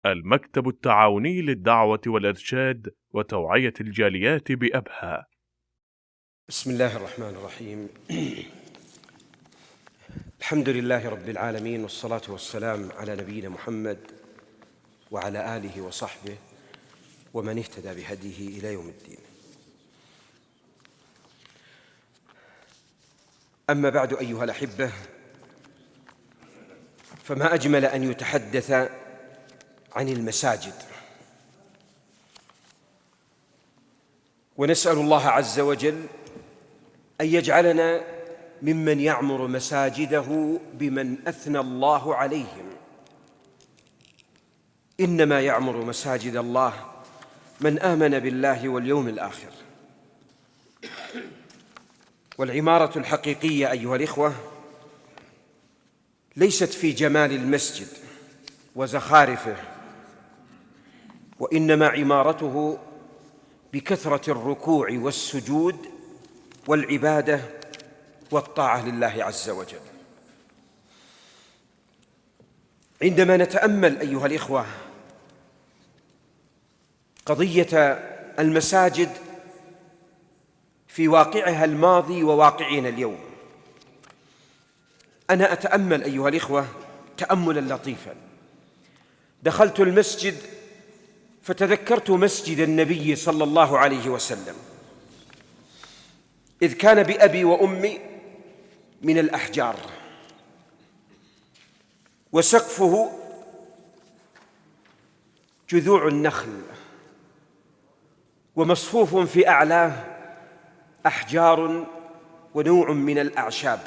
المكتب التعاوني للدعوة والإرشاد وتوعية الجاليات بأبها. بسم الله الرحمن الرحيم. الحمد لله رب العالمين، والصلاة والسلام على نبينا محمد وعلى آله وصحبه ومن اهتدى بهديه إلى يوم الدين. أما بعد أيها الأحبة، فما أجمل أن يتحدث عن المساجد، ونسأل الله عز وجل أن يجعلنا ممن يعمر مساجده بمن أثنى الله عليهم. إنما يعمر مساجد الله من آمن بالله واليوم الآخر. والعمارة الحقيقية أيها الإخوة ليست في جمال المسجد وزخارفه، وإنما عمارته بكثرة الركوع والسجود والعبادة والطاعة لله عز وجل. عندما نتأمل أيها الإخوة قضية المساجد في واقعها الماضي وواقعنا اليوم، أنا أتأمل أيها الإخوة تأملاً لطيفاً. دخلت المسجد فتذكرت مسجد النبي صلى الله عليه وسلم، إذ كان بأبي وأمي من الأحجار، وسقفه جذوع النخل، ومصفوف في أعلاه أحجار ونوع من الأعشاب.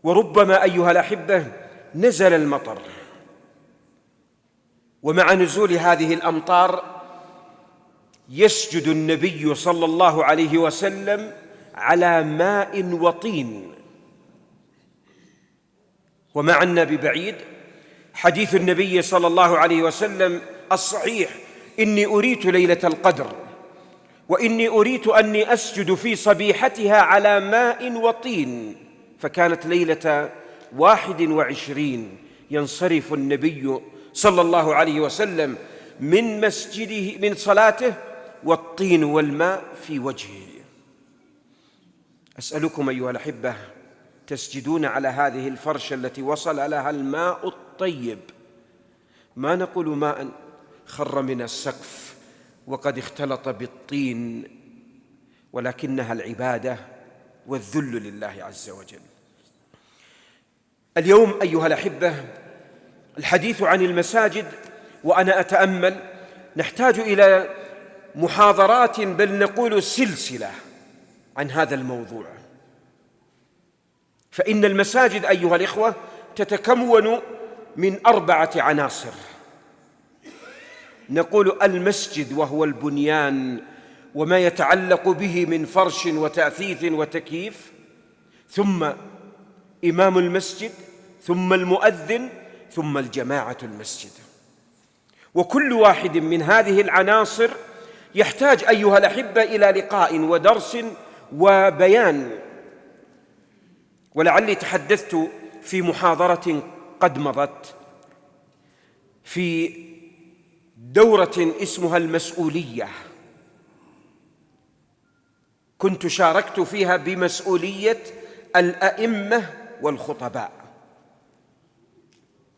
وربما أيها الأحبة نزل المطر، ومع نزول هذه الأمطار يسجد النبي صلى الله عليه وسلم على ماء وطين. ومع أن ببعيد حديث النبي صلى الله عليه وسلم الصحيح: إني أريت ليلة القدر، وإني أريت أني أسجد في صبيحتها على ماء وطين. فكانت ليلة 21 ينصرف النبي صلى الله عليه وسلم من مسجده من صلاته والطين والماء في وجهه. أسألكم أيها الأحبة، تسجدون على هذه الفرشة التي وصل لها الماء الطيب، ما نقول ماء خر من السقف وقد اختلط بالطين، ولكنها العبادة والذل لله عز وجل. اليوم أيها الأحبة الحديث عن المساجد، وأنا أتأمل نحتاج إلى محاضرات، بل نقول سلسلة عن هذا الموضوع. فإن المساجد أيها الإخوة تتكون من 4 عناصر. نقول المسجد وهو البنيان وما يتعلق به من فرش وتأثيث وتكييف، ثم إمام المسجد، ثم المؤذن، ثم الجماعة المسجد. وكل واحد من هذه العناصر يحتاج أيها الأحبة إلى لقاء ودرس وبيان. ولعلي تحدثت في محاضرة قد مضت في دورة اسمها المسؤولية، كنت شاركت فيها بمسؤولية الأئمة والخطباء،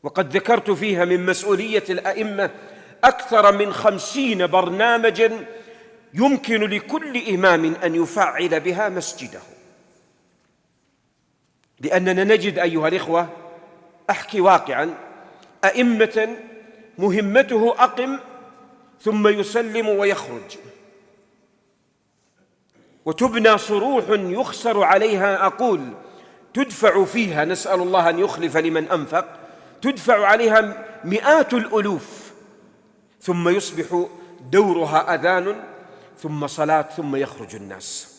وقد ذكرت فيها من مسؤولية الأئمة أكثر من 50 برنامجاً يمكن لكل إمام أن يفعل بها مسجده. لأننا نجد أيها الإخوة، أحكي واقعاً، أئمة مهمته أقم ثم يسلم ويخرج، وتبنى صروح يخسر عليها، أقول تدفع فيها، نسأل الله أن يخلف لمن أنفق، تدفع عليها مئات الألوف، ثم يصبح دورها أذان ثم صلاة ثم يخرج الناس.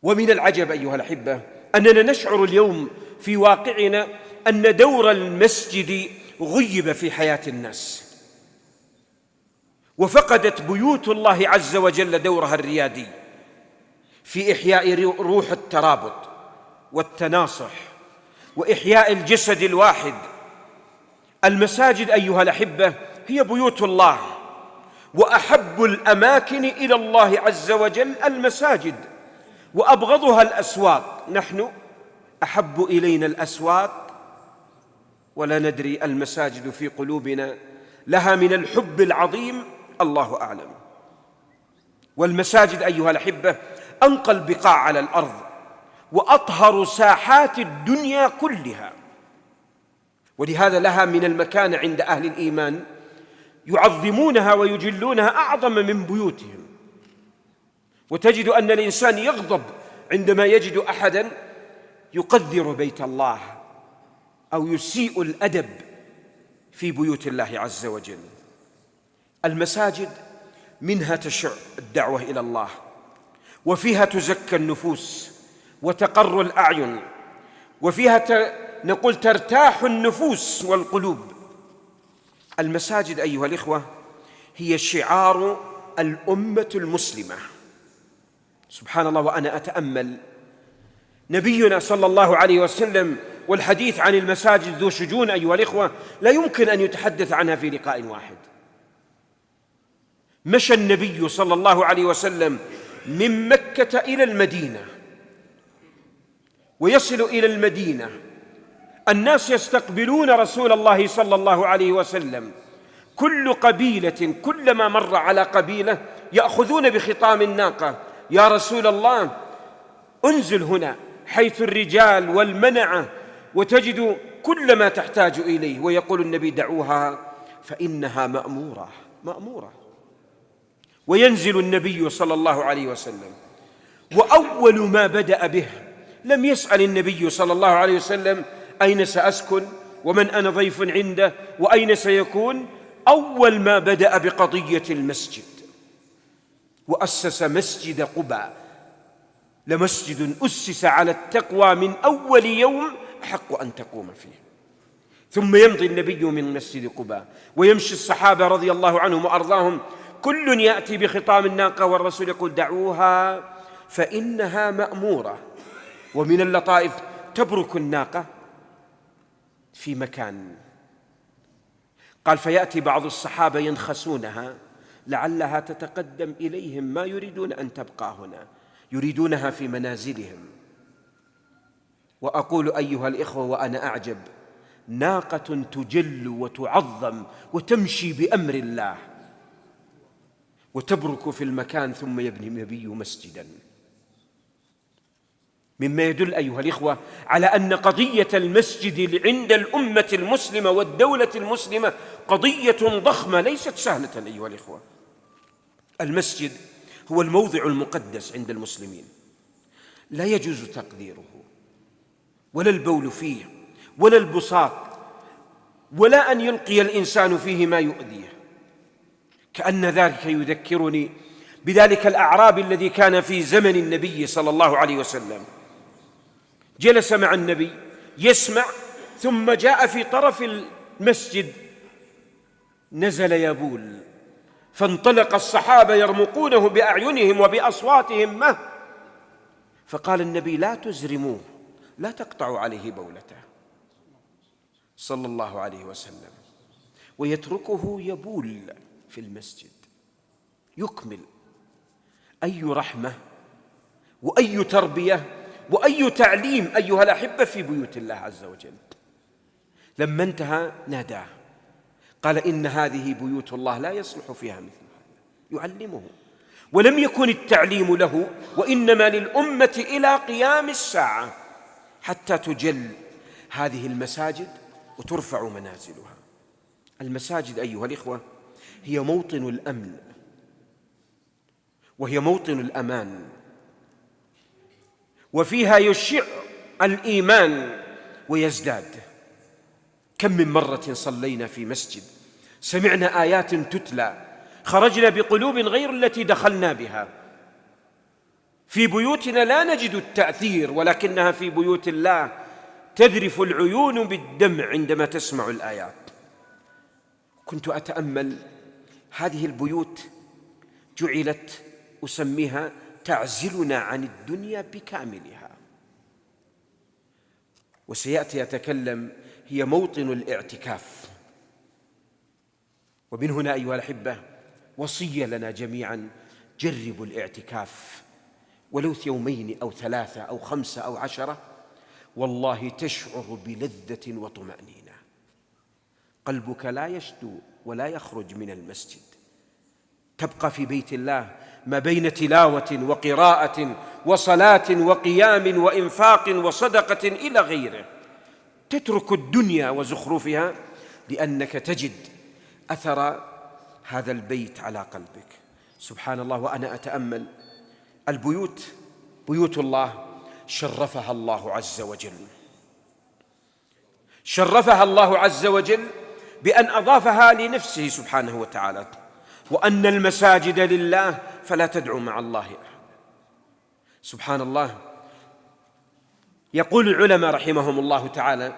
ومن العجب أيها الأحبة أننا نشعر اليوم في واقعنا أن دور المسجد غيب في حياة الناس، وفقدت بيوت الله عز وجل دورها الريادي في إحياء روح الترابط والتناصح وإحياء الجسد الواحد المساجد أيها الأحبة هي بيوت الله، وأحب الأماكن إلى الله عز وجل المساجد، وأبغضها الأسواق. نحن أحب إلينا الأسواق ولا ندري المساجد في قلوبنا لها من الحب العظيم الله أعلم. والمساجد أيها الأحبة أنقى البقاع على الأرض وأطهر ساحات الدنيا كلها، ولهذا لها من المكانة عند أهل الإيمان، يعظمونها ويجلونها أعظم من بيوتهم. وتجد أن الإنسان يغضب عندما يجد أحداً يقذر بيت الله أو يسيء الأدب في بيوت الله عز وجل. المساجد منها تشع الدعوة إلى الله، وفيها تزكى النفوس وتقر الأعين، وفيها نقول ترتاح النفوس والقلوب. المساجد أيها الإخوة هي شعار الأمة المسلمة. سبحان الله، وأنا أتأمل نبينا صلى الله عليه وسلم، والحديث عن المساجد ذو شجون أيها الإخوة لا يمكن أن يتحدث عنها في لقاء واحد. مشى النبي صلى الله عليه وسلم من مكة إلى المدينة، ويصل إلى المدينة الناس يستقبلون رسول الله صلى الله عليه وسلم، كل قبيلة كلما مر على قبيلة يأخذون بخطام الناقة: يا رسول الله انزل هنا، حيث الرجال والمنعة وتجد كل ما تحتاج إليه. ويقول النبي: دعوها فإنها مأمورة. وينزل النبي صلى الله عليه وسلم، وأول ما بدأ به لم يسأل النبي صلى الله عليه وسلم: أين سأسكن؟ ومن أنا ضيف عنده؟ وأين سيكون؟ أول ما بدأ بقضية المسجد، وأسس مسجد قباء، لمسجد أسس على التقوى من أول يوم أحق أن تقوم فيه. ثم يمضي النبي من مسجد قباء ويمشي الصحابة رضي الله عنهم وأرضاهم، كل يأتي بخطام الناقة، والرسول يقول: دعوها فإنها مأمورة. ومن اللطائف تبرك الناقة في مكان، قال: فيأتي بعض الصحابة ينخسونها لعلها تتقدم إليهم، ما يريدون أن تبقى هنا، يريدونها في منازلهم. وأقول أيها الإخوة وأنا أعجب: ناقة تجل وتعظم وتمشي بأمر الله وتبرك في المكان، ثم يبني النبي مسجداً. مما يدل أيها الإخوة على أن قضية المسجد عند الأمة المسلمة والدولة المسلمة قضية ضخمة ليست سهلة أيها الإخوة. المسجد هو الموضع المقدس عند المسلمين، لا يجوز تقديره ولا البول فيه ولا البساط، ولا أن يلقي الإنسان فيه ما يؤذيه. كأن ذلك يذكرني بذلك الأعرابي الذي كان في زمن النبي صلى الله عليه وسلم، جلس مع النبي يسمع، ثم جاء في طرف المسجد نزل يبول، فانطلق الصحابة يرمقونه بأعينهم وبأصواتهم معه، فقال النبي: لا تزرموه، لا تقطعوا عليه بولته صلى الله عليه وسلم، ويتركه يبول في المسجد. يكمل. أي رحمة وأي تربية وأي تعليم أيها الأحبة في بيوت الله عز وجل. لما انتهى ناداه، قال: إن هذه بيوت الله لا يصلح فيها مثل هذا. يعلمه، ولم يكن التعليم له، وإنما للأمة إلى قيام الساعة حتى تجل هذه المساجد وترفع منازلها. المساجد أيها الإخوة هي موطن الأمن، وهي موطن الأمان، وفيها يشع الإيمان ويزداد. كم من مرة صلينا في مسجد، سمعنا آيات تتلى، خرجنا بقلوب غير التي دخلنا بها. في بيوتنا لا نجد التأثير، ولكنها في بيوت الله تذرف العيون بالدمع عندما تسمع الآيات. كنت أتأمل هذه البيوت جعلت أسميها تعزلنا عن الدنيا بكاملها، وسيأتي يتكلم هي موطن الاعتكاف. ومن هنا أيها الأحبة وصية لنا جميعا: جربوا الاعتكاف ولو 2 أو 3 أو 5 أو 10، والله تشعر بلذة وطمأنينة، قلبك لا يشدو ولا يخرج من المسجد، تبقى في بيت الله ما بين تلاوة وقراءة وصلاة وقيام وإنفاق وصدقة إلى غيره، تترك الدنيا وزخرفها لأنك تجد أثر هذا البيت على قلبك. سبحان الله، وأنا أتأمل البيوت، بيوت الله شرفها الله عز وجل، شرفها الله عز وجل بأن أضافها لنفسه سبحانه وتعالى: وأن المساجد لله فلا تدعوا مع الله أحد. سبحان الله، يقول العلماء رحمهم الله تعالى: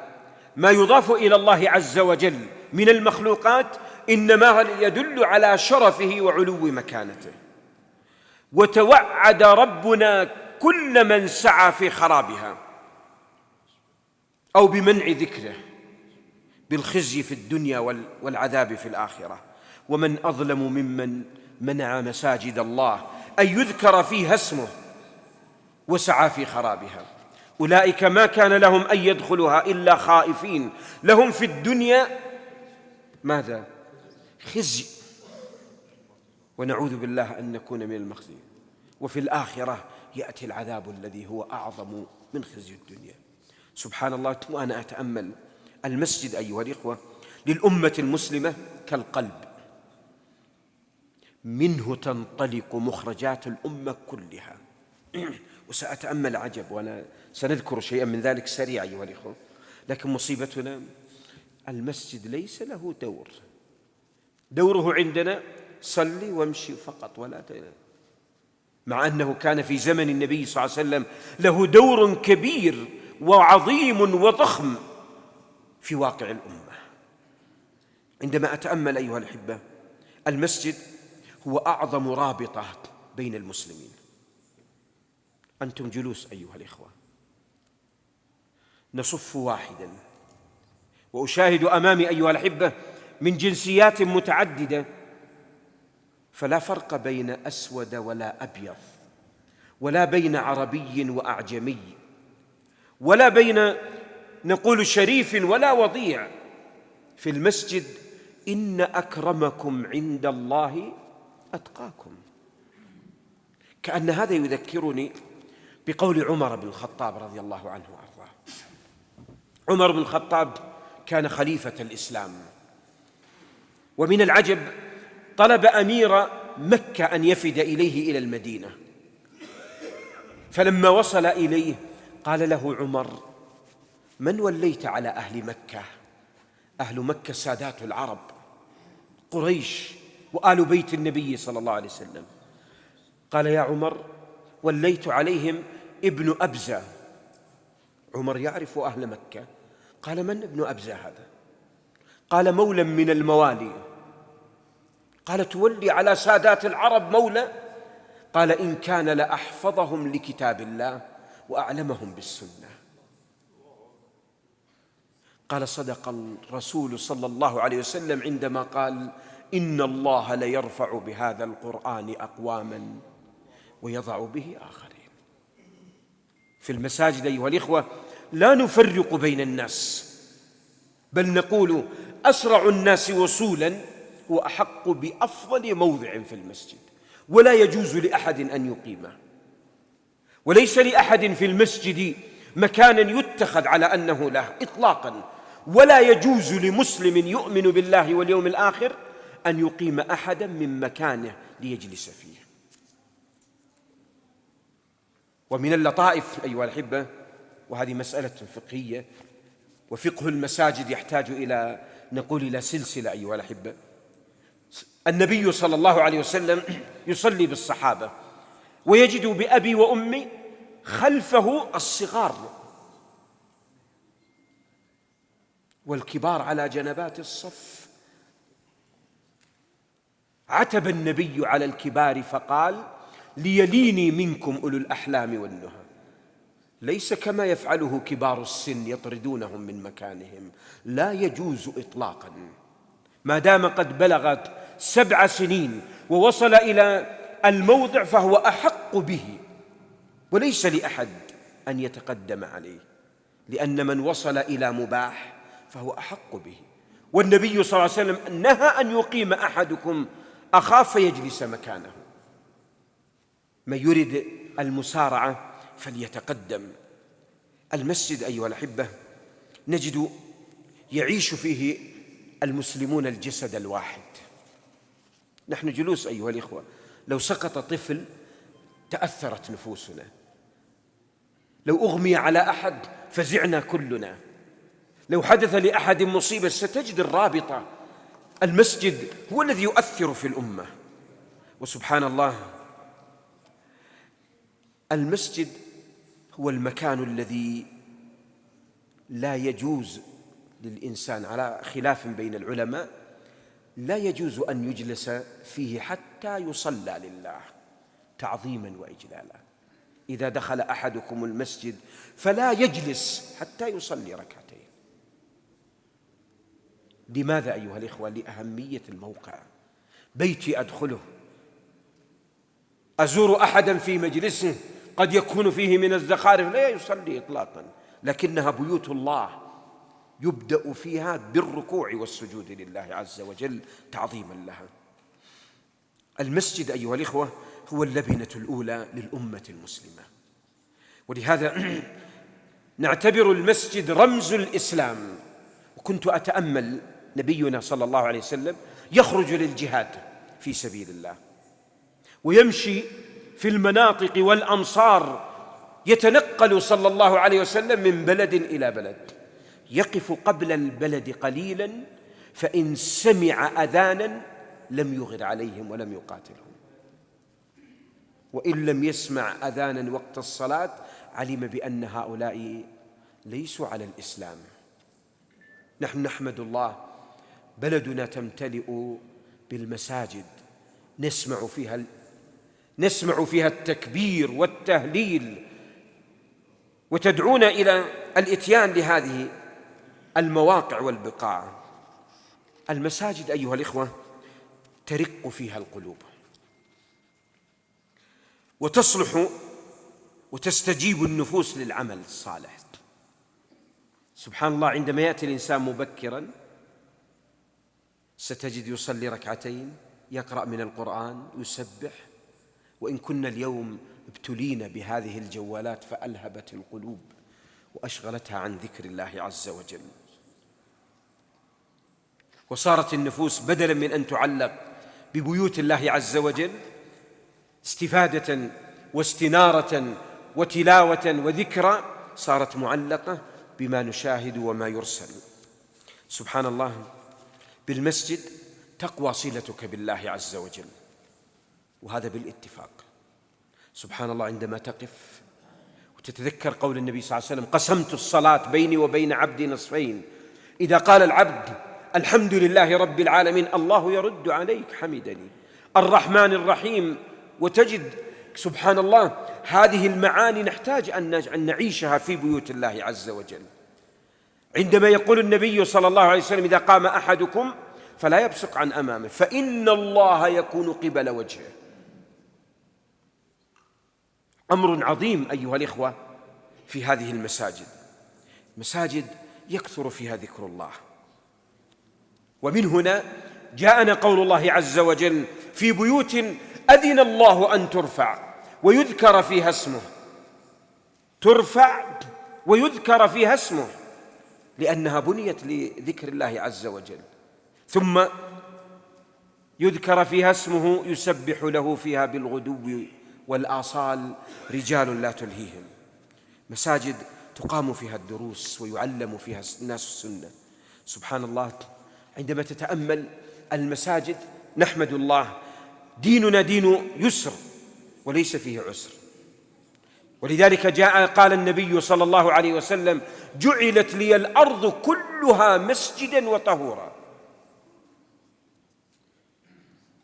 ما يضاف إلى الله عز وجل من المخلوقات إنما يدل على شرفه وعلو مكانته، وتوعد ربنا كل من سعى في خرابها أو بمنع ذكره بالخزي في الدنيا والعذاب في الآخرة. ومن أظلم ممن منع مساجد الله أن يذكر فيها اسمه وسعى في خرابها. أولئك ما كان لهم أن يدخلوها إلا خائفين، لهم في الدنيا ماذا؟ خزي، ونعوذ بالله أن نكون من المخزي، وفي الآخرة يأتي العذاب الذي هو أعظم من خزي الدنيا. سبحان الله، وأنا أتأمل المسجد أيها الإخوة للأمة المسلمة كالقلب، منه تنطلق مخرجات الأمة كلها. وسأتأمل عجب، وأنا سنذكر شيئا من ذلك سريع أيها الإخوة، لكن مصيبتنا المسجد ليس له دور، دوره عندنا صلي وامشي فقط، مع أنه كان في زمن النبي صلى الله عليه وسلم له دور كبير وعظيم وضخم في واقع الأمة. عندما أتأمل أيها الأحبة المسجد هو أعظم رابطة بين المسلمين. أنتم جلوس أيها الإخوة، نصف واحدا، وأشاهد أمامي أيها الأحبة من جنسيات متعددة، فلا فرق بين أسود ولا أبيض، ولا بين عربي وأعجمي، ولا بين نقول شريف ولا وضيع. في المسجد إن أكرمكم عند الله أتقاكم. كأن هذا يذكرني بقول عمر بن الخطاب رضي الله عنه وأرضاه. عمر بن الخطاب كان خليفة الإسلام، ومن العجب طلب أمير مكة أن يفد إليه إلى المدينة، فلما وصل إليه قال له عمر: من وليت على أهل مكة؟ أهل مكة سادات العرب، قريش وآل بيت النبي صلى الله عليه وسلم. قال: يا عمر، وليت عليهم ابن أبزة. عمر يعرف أهل مكة. قال: من ابن أبزة هذا؟ قال: مولى من الموالي. قال: تولي على سادات العرب مولى؟ قال: إن كان لأحفظهم لكتاب الله وأعلمهم بالسنة. قال: صدق الرسول صلى الله عليه وسلم عندما قال: إن الله ليرفع بهذا القرآن أقواما ويضع به آخرين. في المساجد أيها الإخوة لا نفرق بين الناس، بل نقول أسرع الناس وصولا هو أحق بأفضل موضع في المسجد، ولا يجوز لأحد أن يقيمه، وليس لأحد في المسجد مكانا يتخذ على أنه له إطلاقا، ولا يجوز لمسلم يؤمن بالله واليوم الآخر أن يقيم أحدا من مكانه ليجلس فيه. ومن اللطائف أيها الأحبة، وهذه مسألة فقهية، وفقه المساجد يحتاج إلى نقول إلى سلسلة أيها الأحبة. النبي صلى الله عليه وسلم يصلي بالصحابة ويجد بأبي وأمي خلفه الصغار والكبار على جنبات الصف. عتب النبي على الكبار فقال: ليليني منكم أولو الأحلام والنهى. ليس كما يفعله كبار السن يطردونهم من مكانهم، لا يجوز إطلاقا. ما دام قد بلغت 7 سنين ووصل إلى الموضع فهو أحق به، وليس لأحد أن يتقدم عليه، لأن من وصل إلى مباح فهو أحق به. والنبي صلى الله عليه وسلم نهى أن يقيم أحدكم أخاه فيجلس مكانه. من يريد المسارعة فليتقدم. المسجد أيها الأحبة نجد يعيش فيه المسلمون الجسد الواحد. نحن جلوس أيها الإخوة، لو سقط طفل تأثرت نفوسنا، لو أغمي على أحد فزعنا كلنا، لو حدث لأحد مصيبة ستجد الرابطة. المسجد هو الذي يؤثر في الأمة. وسبحان الله، المسجد هو المكان الذي لا يجوز للإنسان، على خلاف بين العلماء، لا يجوز أن يجلس فيه حتى يصلى لله تعظيما وإجلالا. إذا دخل أحدكم المسجد فلا يجلس حتى يصلي ركعتين. لماذا أيها الإخوة؟ لأهمية الموقع. بيتي أدخله، أزور أحدا في مجلسه قد يكون فيه من الزخارف، لا يصلي إطلاقا، لكنها بيوت الله يبدأ فيها بالركوع والسجود لله عز وجل تعظيما لها. المسجد أيها الإخوة هو اللبنة الأولى للأمة المسلمة، ولهذا نعتبر المسجد رمز الإسلام. وكنت أتأمل نبينا صلى الله عليه وسلم يخرج للجهاد في سبيل الله، ويمشي في المناطق والأمصار، يتنقل صلى الله عليه وسلم من بلد إلى بلد، يقف قبل البلد قليلا، فإن سمع أذانا لم يغر عليهم ولم يقاتلهم، وإن لم يسمع أذانا وقت الصلاة علم بأن هؤلاء ليسوا على الإسلام. نحن نحمد الله، بلدنا تمتلئ بالمساجد، نسمع فيها التكبير والتهليل، وتدعونا إلى الإتيان لهذه المواقع والبقاع. المساجد أيها الإخوة ترق فيها القلوب، وتصلح وتستجيب النفوس للعمل الصالح. سبحان الله، عندما يأتي الإنسان مبكرا ستجد يصلي ركعتين، يقرأ من القرآن، يسبح. وإن كنا اليوم ابتلينا بهذه الجوالات فألهبت القلوب وأشغلتها عن ذكر الله عز وجل، وصارت النفوس بدلا من أن تعلق ببيوت الله عز وجل استفادة واستنارة وتلاوة وذكرى، صارت معلقة بما نشاهد وما يرسل. سبحان الله، بالمسجد تقوى صلتك بالله عز وجل، وهذا بالاتفاق. سبحان الله، عندما تقف وتتذكر قول النبي صلى الله عليه وسلم: قسمت الصلاة بيني وبين عبدي نصفين، إذا قال العبد الحمد لله رب العالمين الله يرد عليك حمدني، الرحمن الرحيم، وتجد سبحان الله هذه المعاني نحتاج أن نعيشها في بيوت الله عز وجل. عندما يقول النبي صلى الله عليه وسلم: إذا قام أحدكم فلا يبصق عن أمامه فإن الله يكون قبل وجهه. أمر عظيم أيها الإخوة في هذه المساجد. مساجد يكثر فيها ذكر الله، ومن هنا جاءنا قول الله عز وجل: في بيوت أذن الله أن ترفع ويذكر فيها اسمه. ترفع ويذكر فيها اسمه لأنها بنيت لذكر الله عز وجل. ثم يذكر فيها اسمه يسبح له فيها بالغدو والآصال رجال لا تلهيهم. مساجد تقام فيها الدروس ويعلم فيها الناس السنة. سبحان الله، عندما تتأمل المساجد نحمد الله، ديننا دين يسر وليس فيه عسر. ولذلك قال النبي صلى الله عليه وسلم: جعلت لي الأرض كلها مسجدا وطهورا.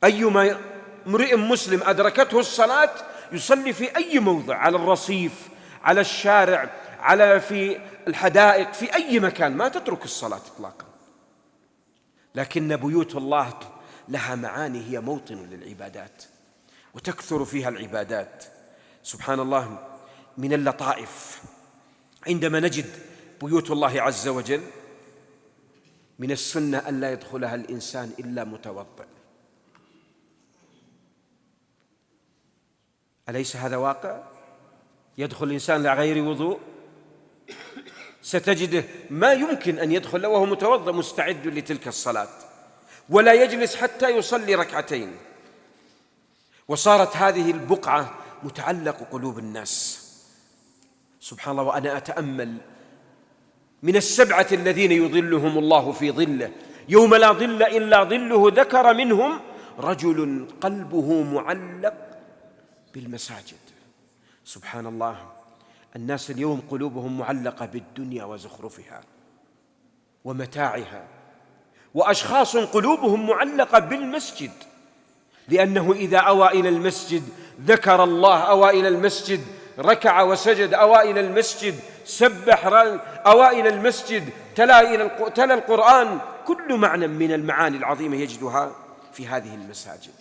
أيما امرئ مسلم أدركته الصلاة يصلي في أي موضع، على الرصيف، على الشارع، في الحدائق، في أي مكان، ما تترك الصلاة إطلاقا. لكن بيوت الله لها معاني، هي موطن للعبادات وتكثر فيها العبادات. سبحان الله، من اللطائف عندما نجد بيوت الله عز وجل من السنة أن لا يدخلها الإنسان إلا متوضئ. أليس هذا واقع؟ يدخل الإنسان على غير وضوء ستجده ما يمكن أن يدخل وهو متوضئ مستعد لتلك الصلاة، ولا يجلس حتى يصلي ركعتين. وصارت هذه البقعة متعلق قلوب الناس. سبحان الله، وأنا أتأمل من السبعة الذين يظلهم الله في ظله يوم لا ظل إلا ظله، ذكر منهم رجل قلبه معلق بالمساجد. سبحان الله، الناس اليوم قلوبهم معلقة بالدنيا وزخرفها ومتاعها، وأشخاص قلوبهم معلقة بالمسجد، لأنه إذا أوى إلى المسجد ذكر الله، أوى إلى المسجد ركع وسجد، أوى إلى المسجد سبح، أوى إلى المسجد تلا القرآن. كل معنى من المعاني العظيمة يجدها في هذه المساجد.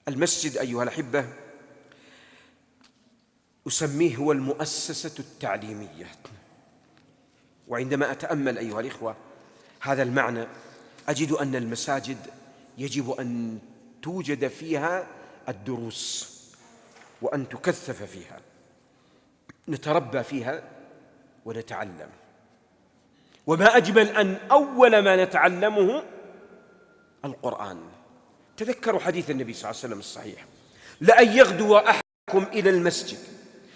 المسجد أيها الأحبة أسميه هو المؤسسة التعليمية. وعندما أتأمل أيها الإخوة هذا المعنى أجد أن المساجد يجب أن توجد فيها الدروس وأن تكثف فيها، نتربى فيها ونتعلم. وما أجمل أن أول ما نتعلمه القرآن. تذكروا حديث النبي صلى الله عليه وسلم الصحيح: لأن يغدو أحدكم إلى المسجد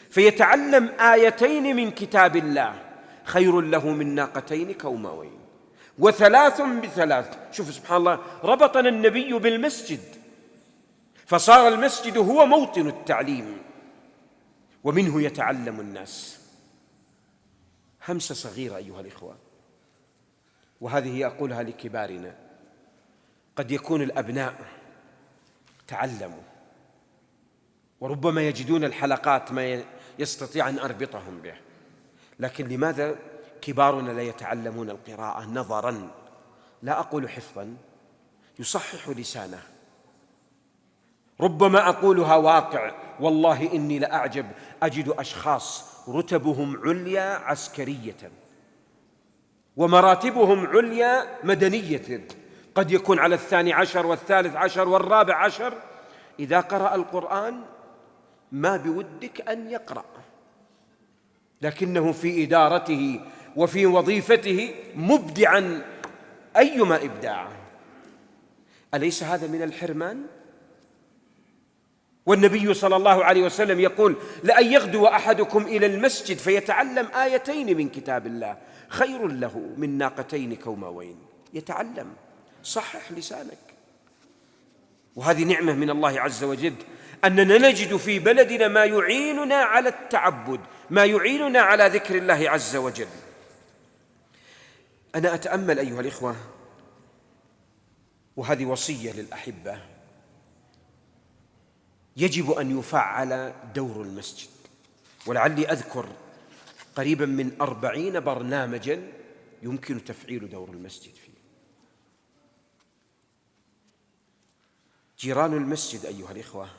فيتعلم آيتين من كتاب الله خير له من ناقتين كوماوين وثلاث بثلاث. شوف سبحان الله، ربطنا النبي بالمسجد، فصار المسجد هو موطن التعليم ومنه يتعلم الناس. همسة صغيرة أيها الإخوة، وهذه أقولها لكبارنا. قد يكون الأبناء تعلموا وربما يجدون الحلقات ما يستطيع أن أربطهم به، لكن لماذا كبارنا لا يتعلمون القراءة نظراً؟ لا أقول حفظاً، يصحح لسانه. ربما أقولها واقع، والله إني لأعجب، أجد أشخاص رتبهم عليا عسكرية ومراتبهم عليا مدنية، قد يكون على 12 والثالث عشر والرابع عشر، إذا قرأ القرآن ما بودك أن يقرأ، لكنه في إدارته وفي وظيفته مبدعاً أيما إبداع. أليس هذا من الحرمان؟ والنبي صلى الله عليه وسلم يقول: لأن يغدو أحدكم إلى المسجد فيتعلم آيتين من كتاب الله خير له من ناقتين كوماوين. يتعلم، صحح لسانك. وهذه نعمة من الله عز وجل أننا نجد في بلدنا ما يعيننا على التعبد، ما يعيننا على ذكر الله عز وجل. أنا أتأمل أيها الإخوة، وهذه وصية للأحبة، يجب أن يفعل دور المسجد. ولعلي أذكر قريبا من 40 برنامجا يمكن تفعيل دور المسجد فيه. جيران المسجد أيها الإخوة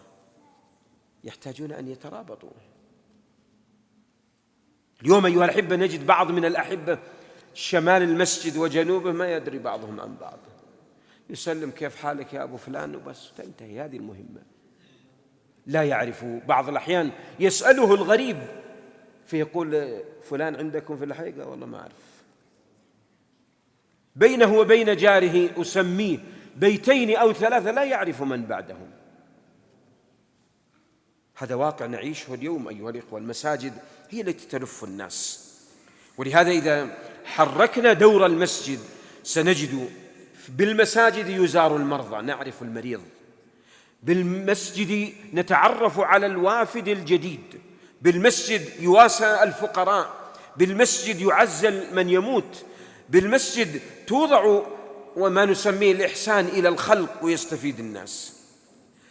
يحتاجون أن يترابطوا. اليوم أيها الأحبة نجد بعض من الأحبة شمال المسجد وجنوبه ما يدري بعضهم عن بعض، يسلم كيف حالك يا أبو فلان وبس، تنتهي هذه المهمة. لا يعرف، بعض الأحيان يسأله الغريب فيقول: فلان عندكم في الحقيقة؟ والله ما أعرف. بينه وبين جاره أسميه بيتين أو ثلاثة لا يعرف من بعدهم. هذا واقع نعيشه اليوم أيها الإخوة. المساجد هي التي تلف الناس، ولهذا إذا حركنا دور المسجد سنجد بالمساجد يزار المرضى، نعرف المريض، بالمسجد نتعرف على الوافد الجديد، بالمسجد يواسى الفقراء، بالمسجد يعزل من يموت، بالمسجد توضع وما نسميه الإحسان إلى الخلق ويستفيد الناس.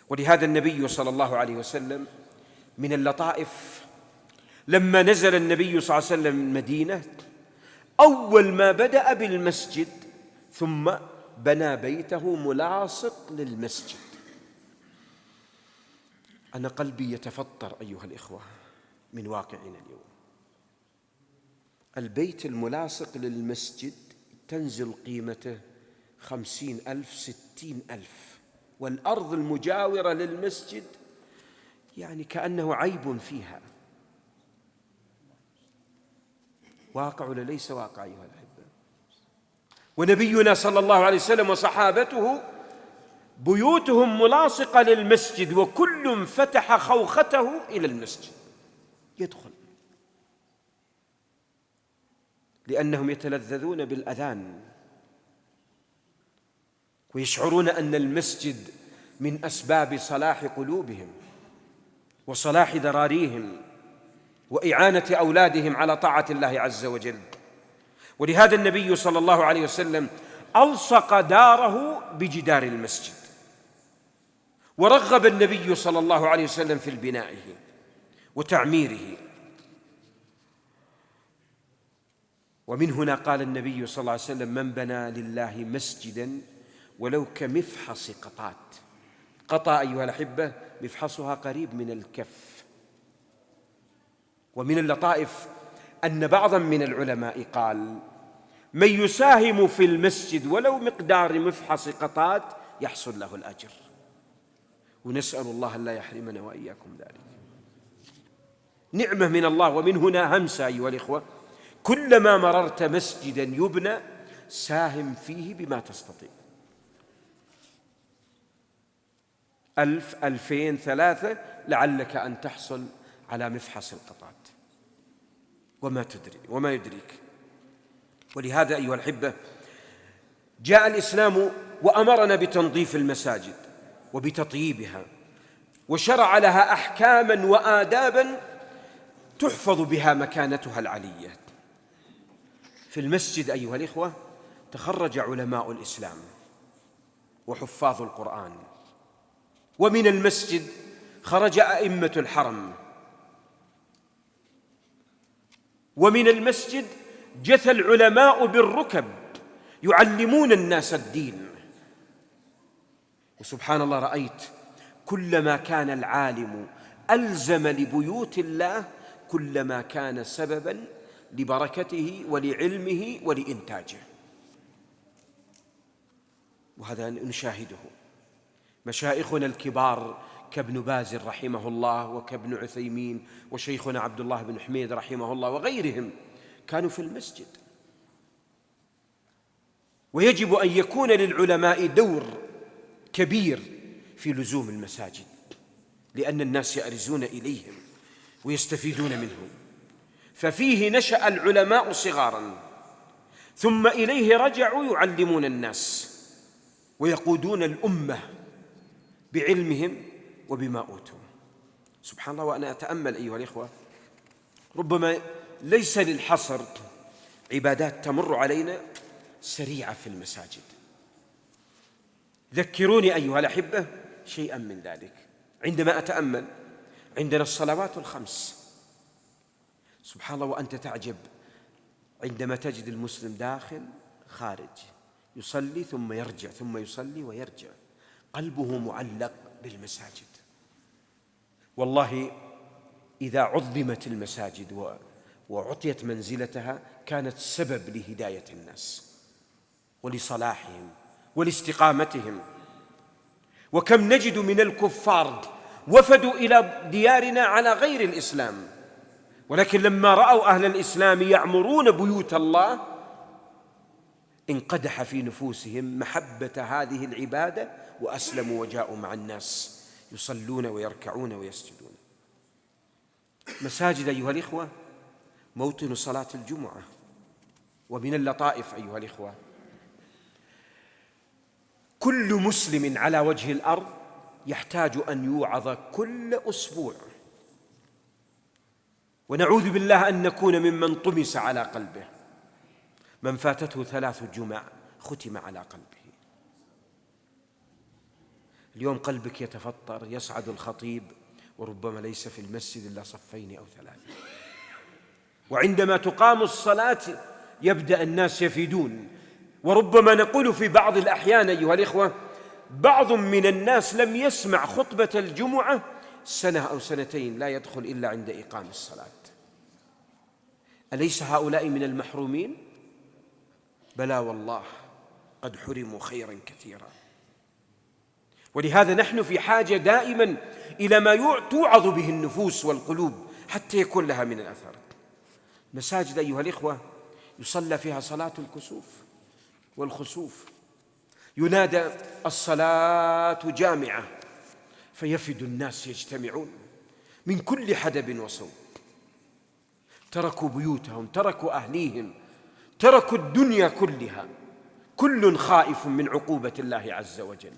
ولهذا النبي صلى الله عليه وسلم من اللطائف لما نزل النبي صلى الله عليه وسلم المدينة أول ما بدأ بالمسجد ثم بنى بيته ملاصق للمسجد. أنا قلبي يتفطر أيها الإخوة من واقعنا اليوم. البيت الملاصق للمسجد تنزل قيمته 50,000 60,000، والأرض المجاورة للمسجد يعني كأنه عيب فيها. واقع ولا ليس واقع أيها الأحبة؟ ونبينا صلى الله عليه وسلم وصحابته بيوتهم ملاصقة للمسجد، وكل فتح خوخته إلى المسجد يدخل، لأنهم يتلذذون بالأذان ويشعرون أن المسجد من أسباب صلاح قلوبهم وصلاح ذراريهم وإعانة أولادهم على طاعة الله عز وجل. ولهذا النبي صلى الله عليه وسلم ألصق داره بجدار المسجد، ورغب النبي صلى الله عليه وسلم في بنائه وتعميره. ومن هنا قال النبي صلى الله عليه وسلم: من بنى لله مسجدا ولو كمفحص قطات. قطا أيها الأحبة مفحصها قريب من الكف. ومن اللطائف أن بعضا من العلماء قال: من يساهم في المسجد ولو مقدار مفحص قطات يحصل له الأجر. ونسأل الله أن لا يحرمنا وإياكم ذلك. نعمة من الله. ومن هنا همسة أيها الإخوة: كلما مررت مسجدا يبنى ساهم فيه بما تستطيع، 1000 2000 3 لعلك أن تحصل على مفحص القطات وما يدريك. ولهذا أيها الأحبة جاء الإسلام وأمرنا بتنظيف المساجد وبتطييبها، وشرع لها أحكاما وآدابا تحفظ بها مكانتها العلية. في المسجد أيها الإخوة تخرج علماء الإسلام وحفاظ القرآن، ومن المسجد خرج أئمة الحرم، ومن المسجد جثى العلماء بالركب يعلمون الناس الدين. وسبحان الله، رأيت كلما كان العالم ألزم لبيوت الله كلما كان سبباً لبركته ولعلمه ولإنتاجه. وهذا نشاهده. مشايخنا الكبار كابن باز رحمه الله وكابن عثيمين وشيخنا عبد الله بن حميد رحمه الله وغيرهم كانوا في المسجد. ويجب أن يكون للعلماء دور كبير في لزوم المساجد، لأن الناس يأرزون إليهم ويستفيدون منهم. ففيه نشأ العلماء صغاراً، ثم إليه رجعوا يعلمون الناس ويقودون الأمة بعلمهم وبما أوتوا. سبحان الله. وأنا أتأمل أيها الإخوة، ربما ليس للحصر عبادات تمر علينا سريعة في المساجد. ذكروني أيها الأحبة شيئا من ذلك. عندما أتأمل عندنا الصلوات الخمس، سبحان الله، وأنت تعجب عندما تجد المسلم داخل خارج يصلي ثم يرجع ثم يصلي ويرجع، قلبه معلق بالمساجد. والله إذا عظمت المساجد وعطيت منزلتها كانت سبب لهداية الناس ولصلاحهم ولاستقامتهم. وكم نجد من الكفار وفدوا إلى ديارنا على غير الإسلام، ولكن لما رأوا أهل الإسلام يعمرون بيوت الله انقدح في نفوسهم محبة هذه العبادة وأسلموا وجاءوا مع الناس يصلون ويركعون ويسجدون. مساجد أيها الإخوة موطن صلاة الجمعة. ومن اللطائف أيها الإخوة، كل مسلم على وجه الأرض يحتاج أن يوعظ كل أسبوع، ونعوذ بالله أن نكون ممن طمس على قلبه. من فاتته 3 جمع ختم على قلبه. اليوم قلبك يتفطر، يصعد الخطيب وربما ليس في المسجد إلا 2 أو 3، وعندما تقام الصلاة يبدأ الناس يفيدون. وربما نقول في بعض الأحيان أيها الإخوة بعض من الناس لم يسمع خطبة الجمعة سنة أو سنتين لا يدخل إلا عند إقام الصلاة. أليس هؤلاء من المحرومين؟ بلى والله، قد حرموا خيرا كثيرا. ولهذا نحن في حاجة دائما إلى ما توعظ به النفوس والقلوب حتى يكون لها من الأثر. مساجد أيها الإخوة يصلى فيها صلاة الكسوف والخسوف، ينادى الصلاة جامعة فيفد الناس يجتمعون من كل حدب وصوب، تركوا بيوتهم، تركوا أهليهم، تركوا الدنيا كلها، كل خائف من عقوبة الله عز وجل،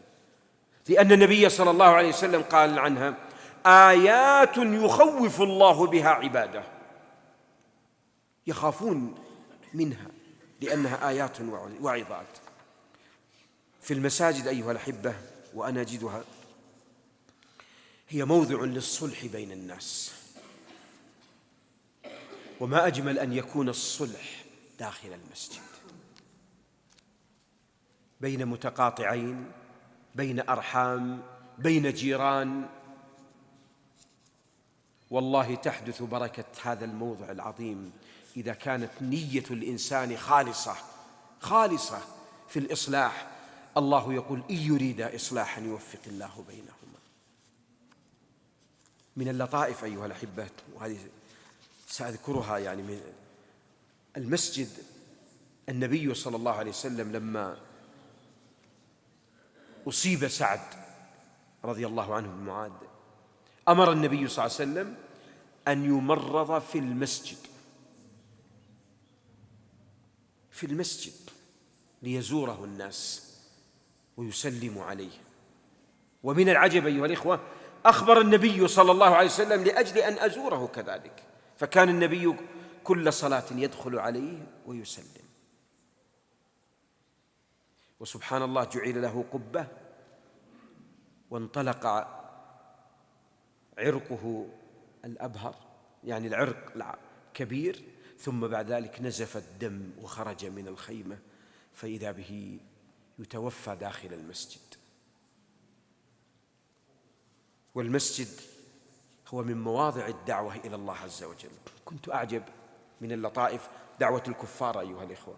لأن النبي صلى الله عليه وسلم قال عنها آيات يخوف الله بها عباده، يخافون منها لأنها آيات وعظات. في المساجد أيها الأحبة وأنا أجدها هي موضع للصلح بين الناس، وما أجمل أن يكون الصلح داخل المسجد بين متقاطعين، بين أرحام، بين جيران. والله تحدث بركة هذا الموضع العظيم إذا كانت نية الإنسان خالصة في الإصلاح. الله يقول إن يريد إصلاحا يوفق الله بينهما. من اللطائف أيها الأحبة، وهذه سأذكرها يعني من المسجد، النبي صلى الله عليه وسلم لما أصيب سعد رضي الله عنه بن معاذ أمر النبي صلى الله عليه وسلم أن يمرض في المسجد ليزوره الناس ويسلموا عليه. ومن العجب أيها الإخوة أخبر النبي صلى الله عليه وسلم لأجل أن أزوره كذلك، فكان النبي كل صلاة يدخل عليه ويسلم. وسبحان الله جعل له قبة وانطلق عرقه الأبهر، يعني العرق الكبير، ثم بعد ذلك نزف الدم وخرج من الخيمة فإذا به يتوفى داخل المسجد. والمسجد هو من مواضع الدعوة إلى الله عز وجل. كنت أعجب من اللطائف دعوة الكفار أيها الإخوة.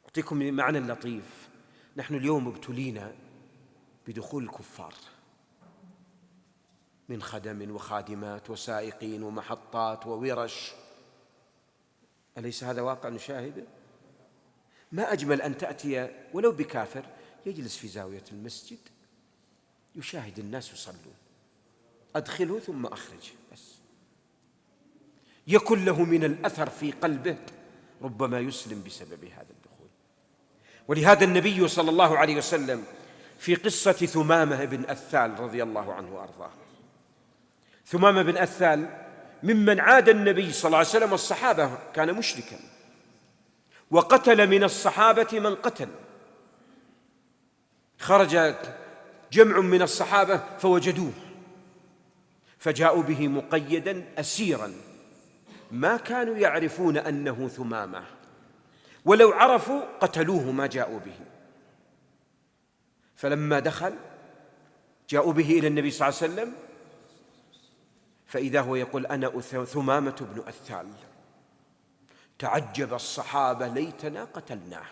أعطيكم من معنى اللطيف، نحن اليوم ابتلينا بدخول الكفار من خدم وخادمات وسائقين ومحطات وورش، أليس هذا واقع نشاهده؟ ما أجمل أن تأتي ولو بكافر يجلس في زاوية المسجد يشاهد الناس يصلون، أدخله ثم أخرج، بس يكن له من الأثر في قلبه، ربما يسلم بسبب هذا الدخول. ولهذا النبي صلى الله عليه وسلم في قصة ثمامة بن أثال رضي الله عنه وأرضاه، ثمامة بن أثال ممن عاد النبي صلى الله عليه وسلم والصحابة، كان مشركا وقتل من الصحابة من قتل. خرج جمع من الصحابة فوجدوه فجاءوا به مقيدا أسيرا، ما كانوا يعرفون أنه ثمامة، ولو عرفوا قتلوه ما جاءوا به. فلما دخل جاءوا به إلى النبي صلى الله عليه وسلم فإذا هو يقول أنا ثمامة بن أثال. تعجب الصحابة ليتنا قتلناه،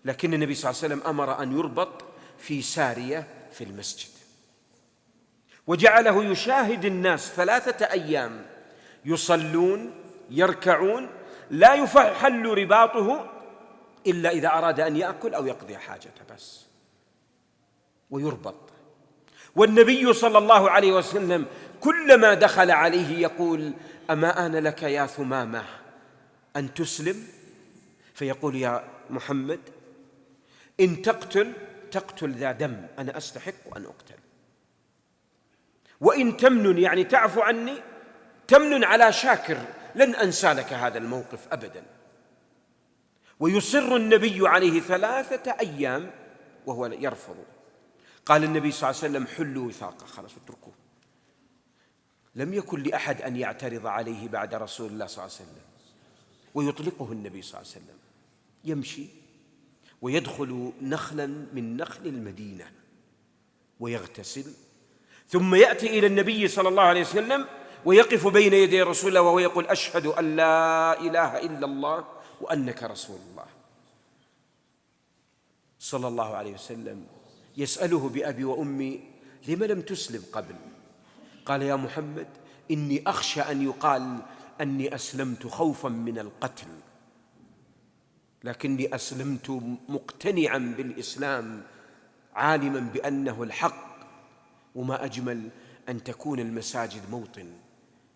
لكن النبي صلى الله عليه وسلم أمر أن يربط في سارية في المسجد، وجعله يشاهد الناس 3 أيام يصلون يركعون، لا يحل رباطه إلا إذا أراد أن يأكل أو يقضي حاجته بس، ويربط. والنبي صلى الله عليه وسلم كلما دخل عليه يقول أما آن لك يا ثمامة أن تسلم؟ فيقول يا محمد إن تقتل ذا دم أنا أستحق أن أقتل، وإن تمنن يعني تعفو عني تمنن على شاكر لن أنسى لك هذا الموقف أبدا. ويصر النبي عليه 3 أيام وهو يرفض. قال النبي صلى الله عليه وسلم حلوا وثاقه، خلاص اتركوه. لم يكن لأحد أن يعترض عليه بعد رسول الله صلى الله عليه وسلم، ويطلقه النبي صلى الله عليه وسلم، يمشي ويدخل نخلا من نخل المدينة ويغتسل، ثم يأتي إلى النبي صلى الله عليه وسلم ويقف بين يدي رسول الله وهو يقول: أشهد أن لا إله إلا الله وأنك رسول الله. صلى الله عليه وسلم يسأله بأبي وأمي: لم لم تسلم قبل؟ قال: يا محمد، إني أخشى أن يقال أني أسلمت خوفا من القتل، لكني أسلمت مقتنعا بالإسلام عالما بأنه الحق، وما أجمل أن تكون المساجد موطن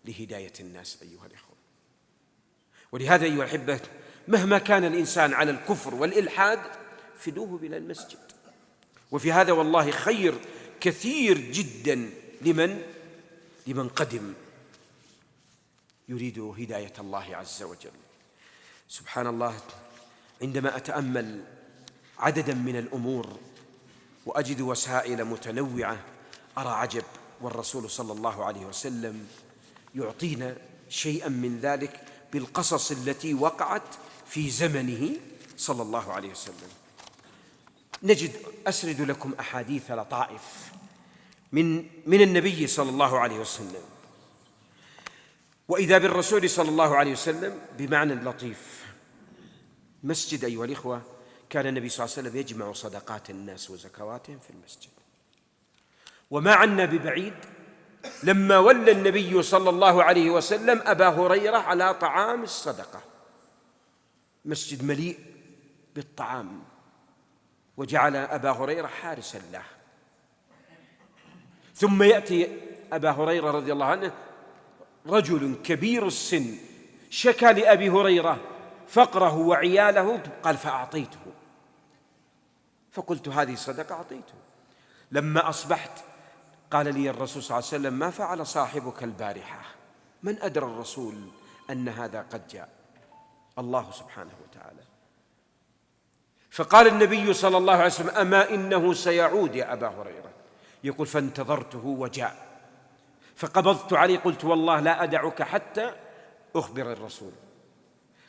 لهداية الناس أيها الإخوة. ولهذا أيها الأحبة، مهما كان الإنسان على الكفر والإلحاد فدوه بلا المسجد. وفي هذا والله خير كثير جدا لمن قدم يريد هداية الله عز وجل. سبحان الله، عندما أتأمل عددا من الأمور وأجد وسائل متنوعة أرى عجب، والرسول صلى الله عليه وسلم يعطينا شيئا من ذلك بالقصص التي وقعت في زمنه صلى الله عليه وسلم. نجد أسرد لكم أحاديث لطائف من النبي صلى الله عليه وسلم. وإذا بالرسول صلى الله عليه وسلم بمعنى لطيف. مسجد أيها الإخوة، كان النبي صلى الله عليه وسلم يجمع صدقات الناس وزكواتهم في المسجد. وما عنا ببعيد لما ولى النبي صلى الله عليه وسلم أبا هريرة على طعام الصدقة، مسجد مليء بالطعام، وجعل أبا هريرة حارسا له. ثم يأتي أبا هريرة رضي الله عنه رجل كبير السن شكى لأبي هريرة فقره وعياله، قال: فأعطيته، فقلت: هذه صدقة، أعطيته. لما أصبحت قال لي الرسول صلى الله عليه وسلم: ما فعل صاحبك البارحة؟ من أدرى الرسول أن هذا قد جاء؟ الله سبحانه وتعالى. فقال النبي صلى الله عليه وسلم: أما إنه سيعود يا أبا هريرة. يقول: فانتظرته وجاء، فقبضت عليه قلت: والله لا أدعك حتى أخبر الرسول.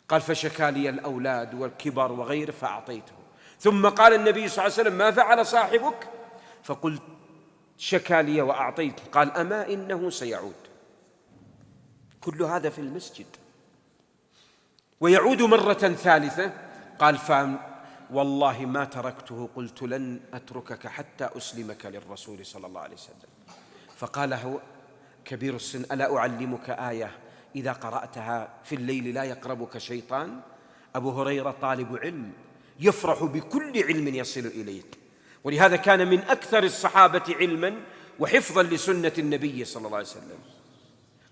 قال: فشكى لي الأولاد والكبر وغيره فأعطيته. ثم قال النبي صلى الله عليه وسلم: ما فعل صاحبك؟ فقلت: شكى لي وأعطيته. قال: أما إنه سيعود. كل هذا في المسجد. ويعود مرة ثالثة، قال: والله ما تركته، قلت لن أتركك حتى أسلمك للرسول صلى الله عليه وسلم. فقال هو كبير السن: ألا أعلمك آية إذا قرأتها في الليل لا يقربك شيطان؟ أبو هريرة طالب علم يفرح بكل علم يصل إليه، ولهذا كان من أكثر الصحابة علما وحفظا لسنة النبي صلى الله عليه وسلم.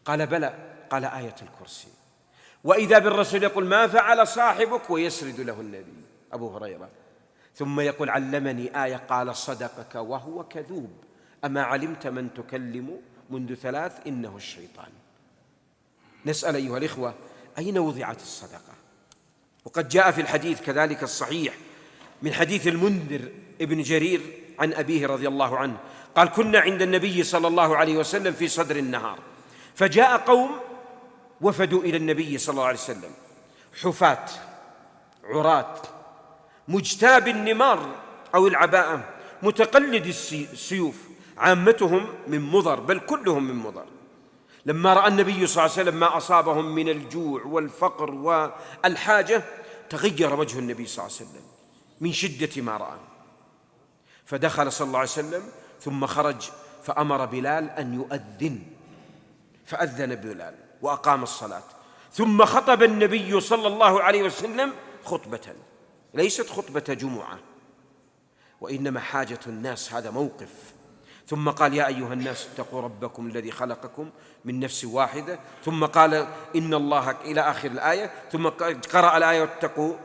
قال: بلى. قال: آية الكرسي. وإذا بالرسول يقول: ما فعل صاحبك؟ ويسرد له النبي أبو هريرة، ثم يقول: علمني آية. قال: صدقك وهو كذوب، أما علمت من تكلم منذ 3 إنه الشيطان. نسأل أيها الإخوة، أين وضعت الصدقة؟ وقد جاء في الحديث كذلك الصحيح من حديث المنذر ابن جرير عن أبيه رضي الله عنه قال: كنا عند النبي صلى الله عليه وسلم في صدر النهار، فجاء قوم وفدوا إلى النبي صلى الله عليه وسلم حفاة عراة مجتاب النمار أو العباءة، متقلد السيوف، عامتهم من مضر، بل كلهم من مضر. لما رأى النبي صلى الله عليه وسلم ما أصابهم من الجوع والفقر والحاجة تغير وجه النبي صلى الله عليه وسلم من شدة ما رأى، فدخل صلى الله عليه وسلم ثم خرج فأمر بلال أن يؤذن، فأذن بلال وأقام الصلاة، ثم خطب النبي صلى الله عليه وسلم خطبة ليست خطبة جمعة، وإنما حاجة الناس، هذا موقف. ثم قال: يا أيها الناس اتقوا ربكم الذي خلقكم من نفس واحدة، ثم قال: إن الله، إلى آخر الآية، ثم قرأ الآية: اتقوا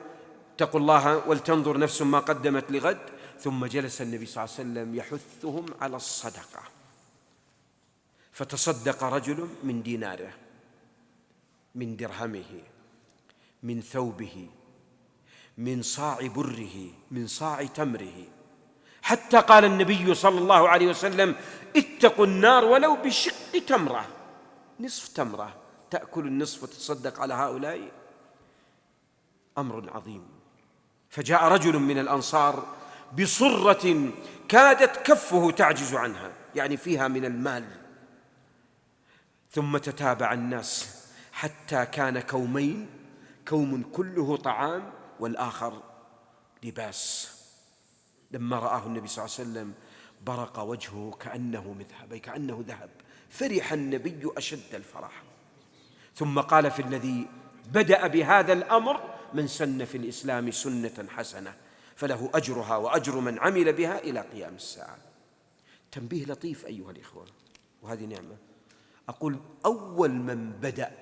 الله ولتنظر نفس ما قدمت لغد. ثم جلس النبي صلى الله عليه وسلم يحثهم على الصدقة، فتصدق رجل من ديناره، من درهمه، من ثوبه، من صاع بره، من صاع تمره، حتى قال النبي صلى الله عليه وسلم: اتقوا النار ولو بشق تمرة، نصف تمرة تأكل النصف وتتصدق على هؤلاء. أمر عظيم. فجاء رجل من الأنصار بصرة كادت كفه تعجز عنها، يعني فيها من المال، ثم تتابع الناس حتى كان كومين، كوم كله طعام والآخر لباس. لما رآه النبي صلى الله عليه وسلم برق وجهه كأنه ذهب، فرح النبي أشد الفرح، ثم قال في الذي بدأ بهذا الأمر: من سن في الإسلام سنة حسنة فله أجرها وأجر من عمل بها إلى قيام الساعة. تنبيه لطيف أيها الإخوة، وهذه نعمة. أقول أول من بدأ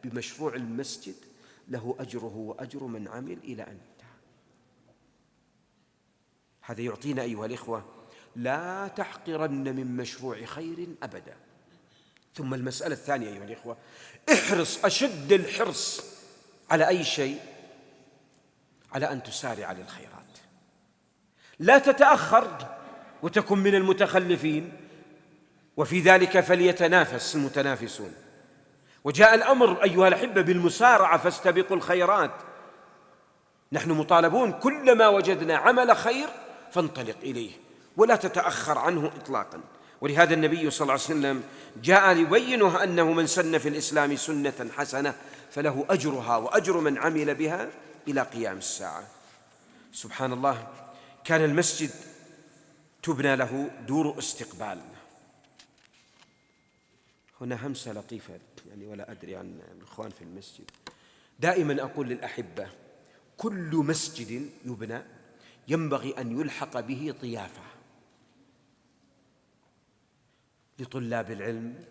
بمشروع المسجد له أجره وأجر من عمل إلى أن انتهى. هذا يعطينا أيها الإخوة لا تحقرن من مشروع خير أبدا. ثم المسألة الثانية أيها الإخوة، احرص أشد الحرص على أي شيء على أن تسارع للخيرات، لا تتأخر وتكن من المتخلفين، وفي ذلك فليتنافس المتنافسون. وجاء الأمر أيها الأحبة بالمسارعة، فاستبقوا الخيرات. نحن مطالبون كلما وجدنا عمل خير فانطلق إليه ولا تتأخر عنه إطلاقا. ولهذا النبي صلى الله عليه وسلم جاء يبينها أنه من سن في الإسلام سنة حسنة فله أجرها وأجر من عمل بها إلى قيام الساعة. سبحان الله، كان المسجد تبنى له دور استقبال. هنا همسة لطيفة يعني ولا أدري عن الإخوان في المسجد. دائما أقول للأحبة كل مسجد يبنى ينبغي أن يلحق به ضيافة لطلاب العلم،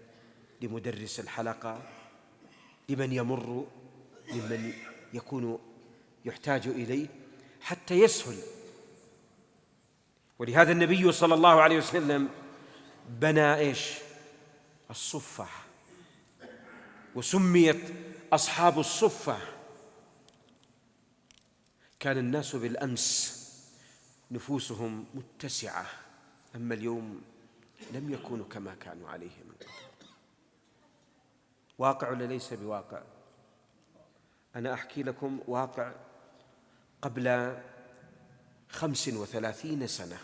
لمدرس الحلقة، لمن يمر، لمن يكون يحتاج إليه حتى يسهل. ولهذا النبي صلى الله عليه وسلم بنى الصفة، وسميت أصحاب الصفة. كان الناس بالأمس نفوسهم متسعة، أما اليوم لم يكونوا كما كانوا عليه من قبل. واقع ولا ليس بواقع؟ أنا أحكي لكم واقع قبل 35 سنة،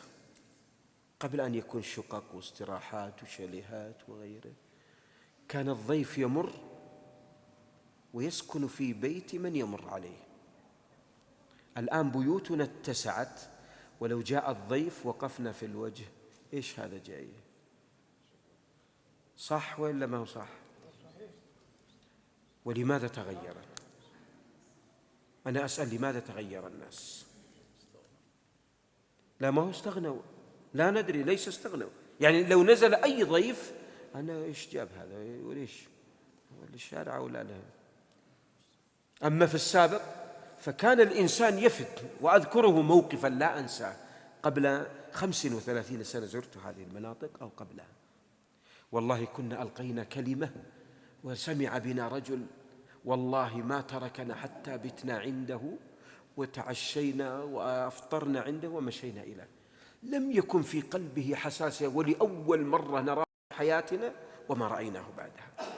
قبل أن يكون شقق واستراحات وشاليهات وغيره. كان الضيف يمر ويسكن في بيت من يمر عليه. الآن بيوتنا اتسعت، ولو جاء الضيف وقفنا في الوجه: إيش هذا جاي؟ صح ولا ما هو صح؟ ولماذا تغير؟ أنا أسأل لماذا تغير الناس؟ لا، ما هو استغنوا، لا ندري، ليس استغنوا. يعني لو نزل أي ضيف أنا إيش جاب هذا وليش الشارع ولا لا. أما في السابق فكان الإنسان يفد. وأذكره موقفا لا أنساه قبل 35 سنة، زرت هذه المناطق أو قبلها. والله كنا ألقينا كلمة وسمع بنا رجل، والله ما تركنا حتى بتنا عنده وتعشينا وأفطرنا عنده ومشينا إليه. لم يكن في قلبه حساسية، ولأول مرة نراه في حياتنا وما رأيناه بعدها.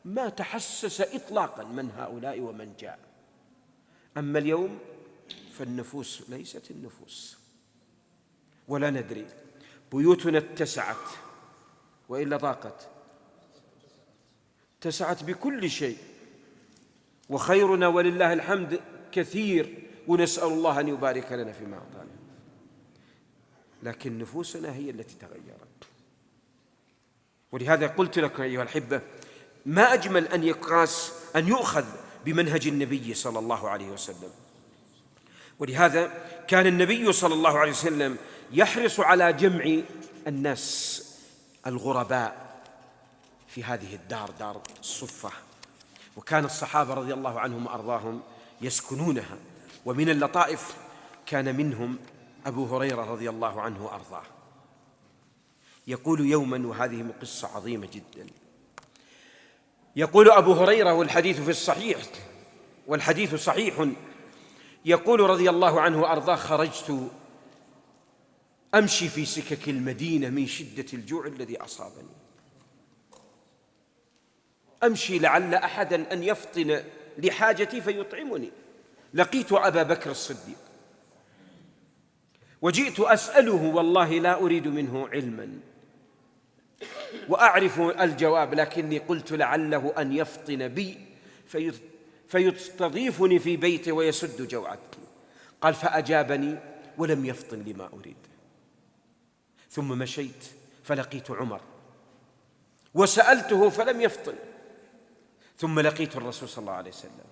ما تحسس إطلاقا من هؤلاء ومن جاء. أما اليوم فالنفوس ليست النفوس، ولا ندري. بيوتنا اتسعت وإلا ضاقت، اتسعت بكل شيء، وخيرنا ولله الحمد كثير، ونسأل الله أن يبارك لنا فيما أعطانا. لكن نفوسنا هي التي تغيرت. ولهذا قلت لكم أيها الأحبة ما أجمل أن يؤخذ بمنهج النبي صلى الله عليه وسلم. ولهذا كان النبي صلى الله عليه وسلم يحرص على جمع الناس الغرباء في هذه الدار، دار الصفة. وكان الصحابة رضي الله عنهم وأرضاهم يسكنونها. ومن اللطائف كان منهم أبو هريرة رضي الله عنه وأرضاه، يقول يوما، وهذه قصة عظيمة جدا، يقول أبو هريرة والحديث في الصحيح، والحديث صحيح، يقول رضي الله عنه وأرضاه: خرجت أمشي في سكك المدينة من شدة الجوع الذي أصابني، أمشي لعل أحدا أن يفطن لحاجتي فيطعمني، لقيت أبا بكر الصديق وجئت أسأله، والله لا أريد منه علما وأعرف الجواب، لكني قلت لعله أن يفطن بي فيستضيفني في بيته ويسد جوعتي. قال فأجابني ولم يفطن لما أريد. ثم مشيت فلقيت عمر وسألته فلم يفطن. ثم لقيت الرسول صلى الله عليه وسلم.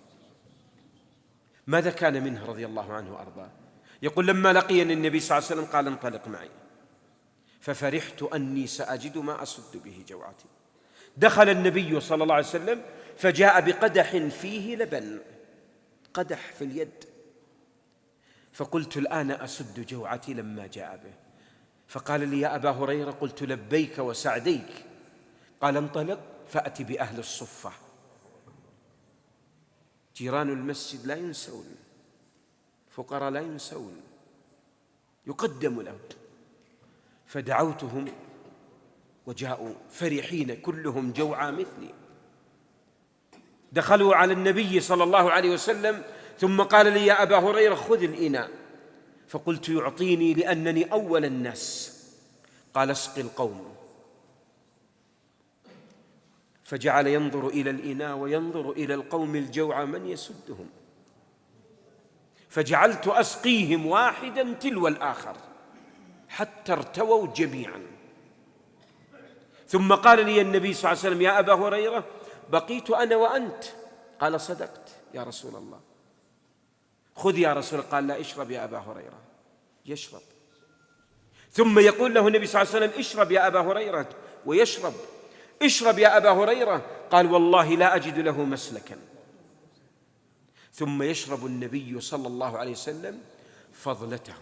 ماذا كان منه رضي الله عنه وأرضاه؟ يقول لما لقيني النبي صلى الله عليه وسلم قال انطلق معي، ففرحت أني سأجد ما أسد به جوعتي. دخل النبي صلى الله عليه وسلم فجاء بقدح فيه لبن، قدح في اليد، فقلت الآن أسد جوعتي لما جاء به. فقال لي يا أبا هريرة، قلت لبيك وسعديك. قال انطلق فأتي بأهل الصفة، جيران المسجد لا ينسون، فقراء لا ينسون، يقدم لهم. فدعوتهم وجاءوا فرحين كلهم جوعى مثلي. دخلوا على النبي صلى الله عليه وسلم ثم قال لي يا أبا هريرة خذ الإناء، فقلت يعطيني لأنني أول الناس. قال اسق القوم، فجعل ينظر إلى الإناء وينظر إلى القوم الجوعى من يسدهم، فجعلت أسقيهم واحدا تلو الآخر حتى ارتووا جميعا. ثم قال لي النبي صلى الله عليه وسلم يا أبا هريرة بقيت أنا وأنت. قال صدقت يا رسول الله، خذ يا رسول الله. قال لا اشرب يا أبا هريرة. يشرب. ثم يقول له النبي صلى الله عليه وسلم اشرب يا أبا هريرة، ويشرب. اشرب يا أبا هريرة. قال والله لا أجد له مسلكا. ثم يشرب النبي صلى الله عليه وسلم فضلته.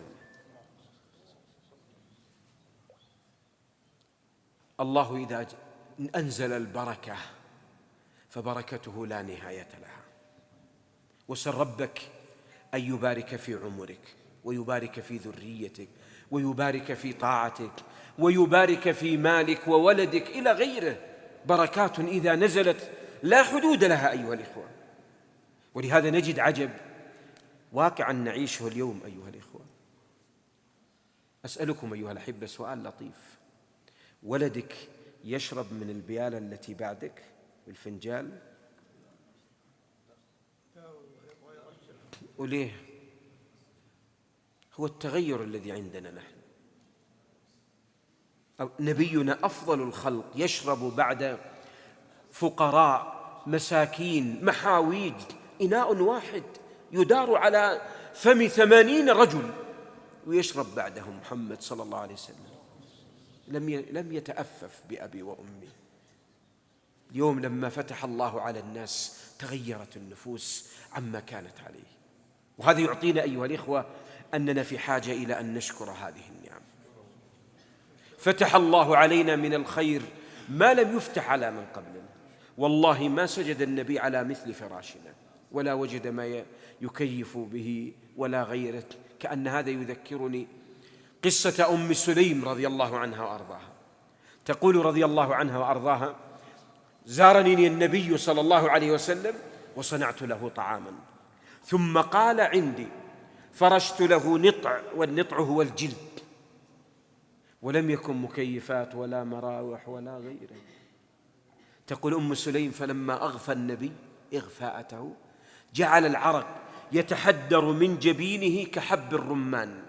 الله إذا أنزل البركة فبركته لا نهاية لها. وسل ربك أن يبارك في عمرك، ويبارك في ذريتك، ويبارك في طاعتك، ويبارك في مالك وولدك إلى غيره. بركات إذا نزلت لا حدود لها أيها الإخوة. ولهذا نجد عجب واقعا نعيشه اليوم أيها الإخوة. أسألكم أيها الأحبة سؤال لطيف: ولدك يشرب من البيالة التي بعدك بالفنجال؟ وليه؟ هو التغير الذي عندنا نحن. نبينا أفضل الخلق يشرب بعد فقراء مساكين محاويج إناء واحد يدار على فم 80 رجل، ويشرب بعدهم محمد صلى الله عليه وسلم. لم يتأفف بأبي وأمي. اليوم لما فتح الله على الناس تغيرت النفوس عما كانت عليه. وهذا يعطينا أيها الإخوة أننا في حاجة إلى أن نشكر هذه النعم. فتح الله علينا من الخير ما لم يفتح على من قبلنا. والله ما سجد النبي على مثل فراشنا، ولا وجد ما يكيف به ولا غيره. كأن هذا يذكرني قصة أم سليم رضي الله عنها وأرضاها. تقول رضي الله عنها وأرضاها: زارني النبي صلى الله عليه وسلم وصنعت له طعاما، ثم قال عندي، فرشت له نطع، والنطع هو الجلد، ولم يكن مكيفات ولا مراوح ولا غيره. تقول أم سليم: فلما أغفى النبي إغفاءته جعل العرق يتحدر من جبينه كحب الرمان،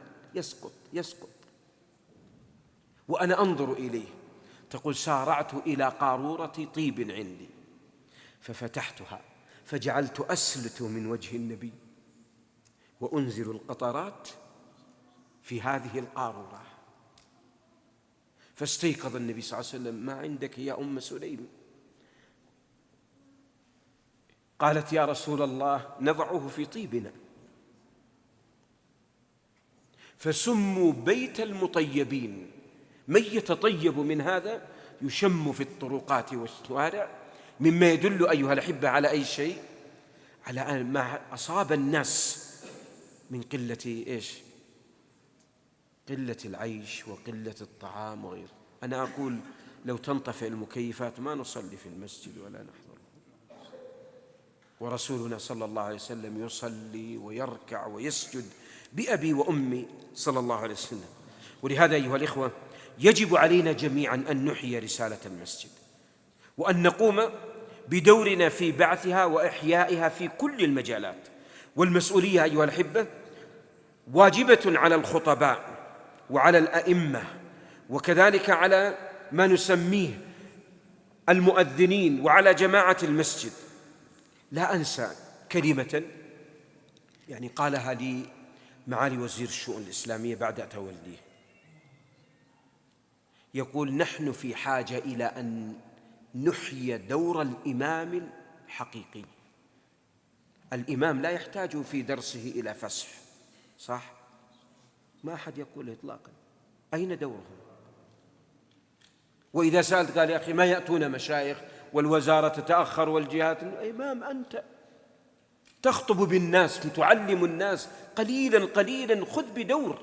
يسقط وأنا أنظر إليه. تقول: سارعت إلى قارورة طيب عندي ففتحتها فجعلت أسلت من وجه النبي وأنزل القطرات في هذه القارورة. فاستيقظ النبي صلى الله عليه وسلم: ما عندك يا أم سليم؟ قالت: يا رسول الله نضعه في طيبنا. فسموا بيت المطيبين. من يتطيب من هذا يشم في الطرقات والشوارع، مما يدل أيها الأحبة على أي شيء؟ على ما أصاب الناس من قلة قلة العيش وقلة الطعام وغيره. أنا أقول لو تنطفئ المكيفات ما نصلي في المسجد ولا نحضر. ورسولنا صلى الله عليه وسلم يصلي ويركع ويسجد بأبي وأمي صلى الله عليه وسلم. ولهذا أيها الإخوة يجب علينا جميعا أن نحيي رسالة المسجد، وأن نقوم بدورنا في بعثها وإحيائها في كل المجالات. والمسؤولية أيها الأحبة واجبة على الخطباء وعلى الأئمة، وكذلك على ما نسميه المؤذنين، وعلى جماعة المسجد. لا أنسى كلمة قالها لي معالي وزير الشؤون الإسلامية بعد توليه، يقول: نحن في حاجة إلى أن نحيي دور الإمام الحقيقي. الإمام لا يحتاج في درسه إلى فسح، صح؟ ما أحد يقول إطلاقا. أين دوره؟ وإذا سألت قال: يا أخي ما يأتون مشايخ والوزارة تتأخر والجهات. الإمام أنت تخطب بالناس، تعلم الناس قليلا قليلا، خذ بدور.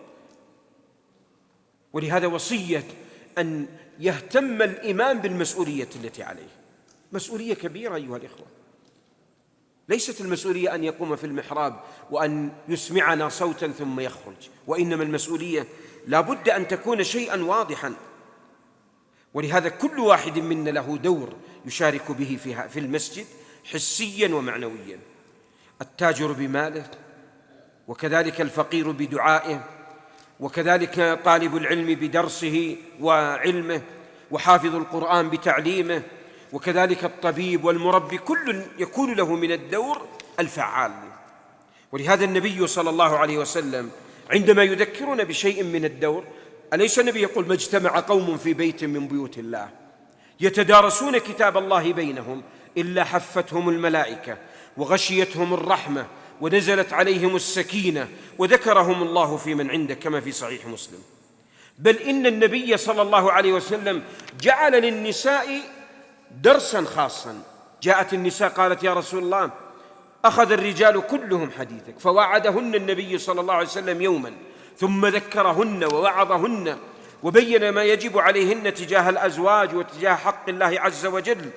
ولهذا وصية أن يهتم الإمام بالمسؤولية التي عليه، مسؤولية كبيرة أيها الإخوة. ليست المسؤولية أن يقوم في المحراب وأن يسمعنا صوتا ثم يخرج، وإنما المسؤولية لا بد أن تكون شيئا واضحا. ولهذا كل واحد منا له دور يشارك به في المسجد حسيا ومعنويا. التاجر بماله، وكذلك الفقير بدعائه، وكذلك طالب العلم بدرسه وعلمه، وحافظ القرآن بتعليمه، وكذلك الطبيب والمربي، كل يكون له من الدور الفعال. ولهذا النبي صلى الله عليه وسلم عندما يذكرنا بشيء من الدور، أليس النبي يقول: ما اجتمع قوم في بيت من بيوت الله يتدارسون كتاب الله بينهم إلا حفتهم الملائكة وغشيتهم الرحمة ونزلت عليهم السكينة وذكرهم الله في من عنده، كما في صحيح مسلم. بل إن النبي صلى الله عليه وسلم جعل للنساء درسا خاصا. جاءت النساء قالت: يا رسول الله، أخذ الرجال كلهم حديثك. فوعدهن النبي صلى الله عليه وسلم يوما، ثم ذكرهن ووعظهن وبين ما يجب عليهن تجاه الأزواج وتجاه حق الله عز وجل،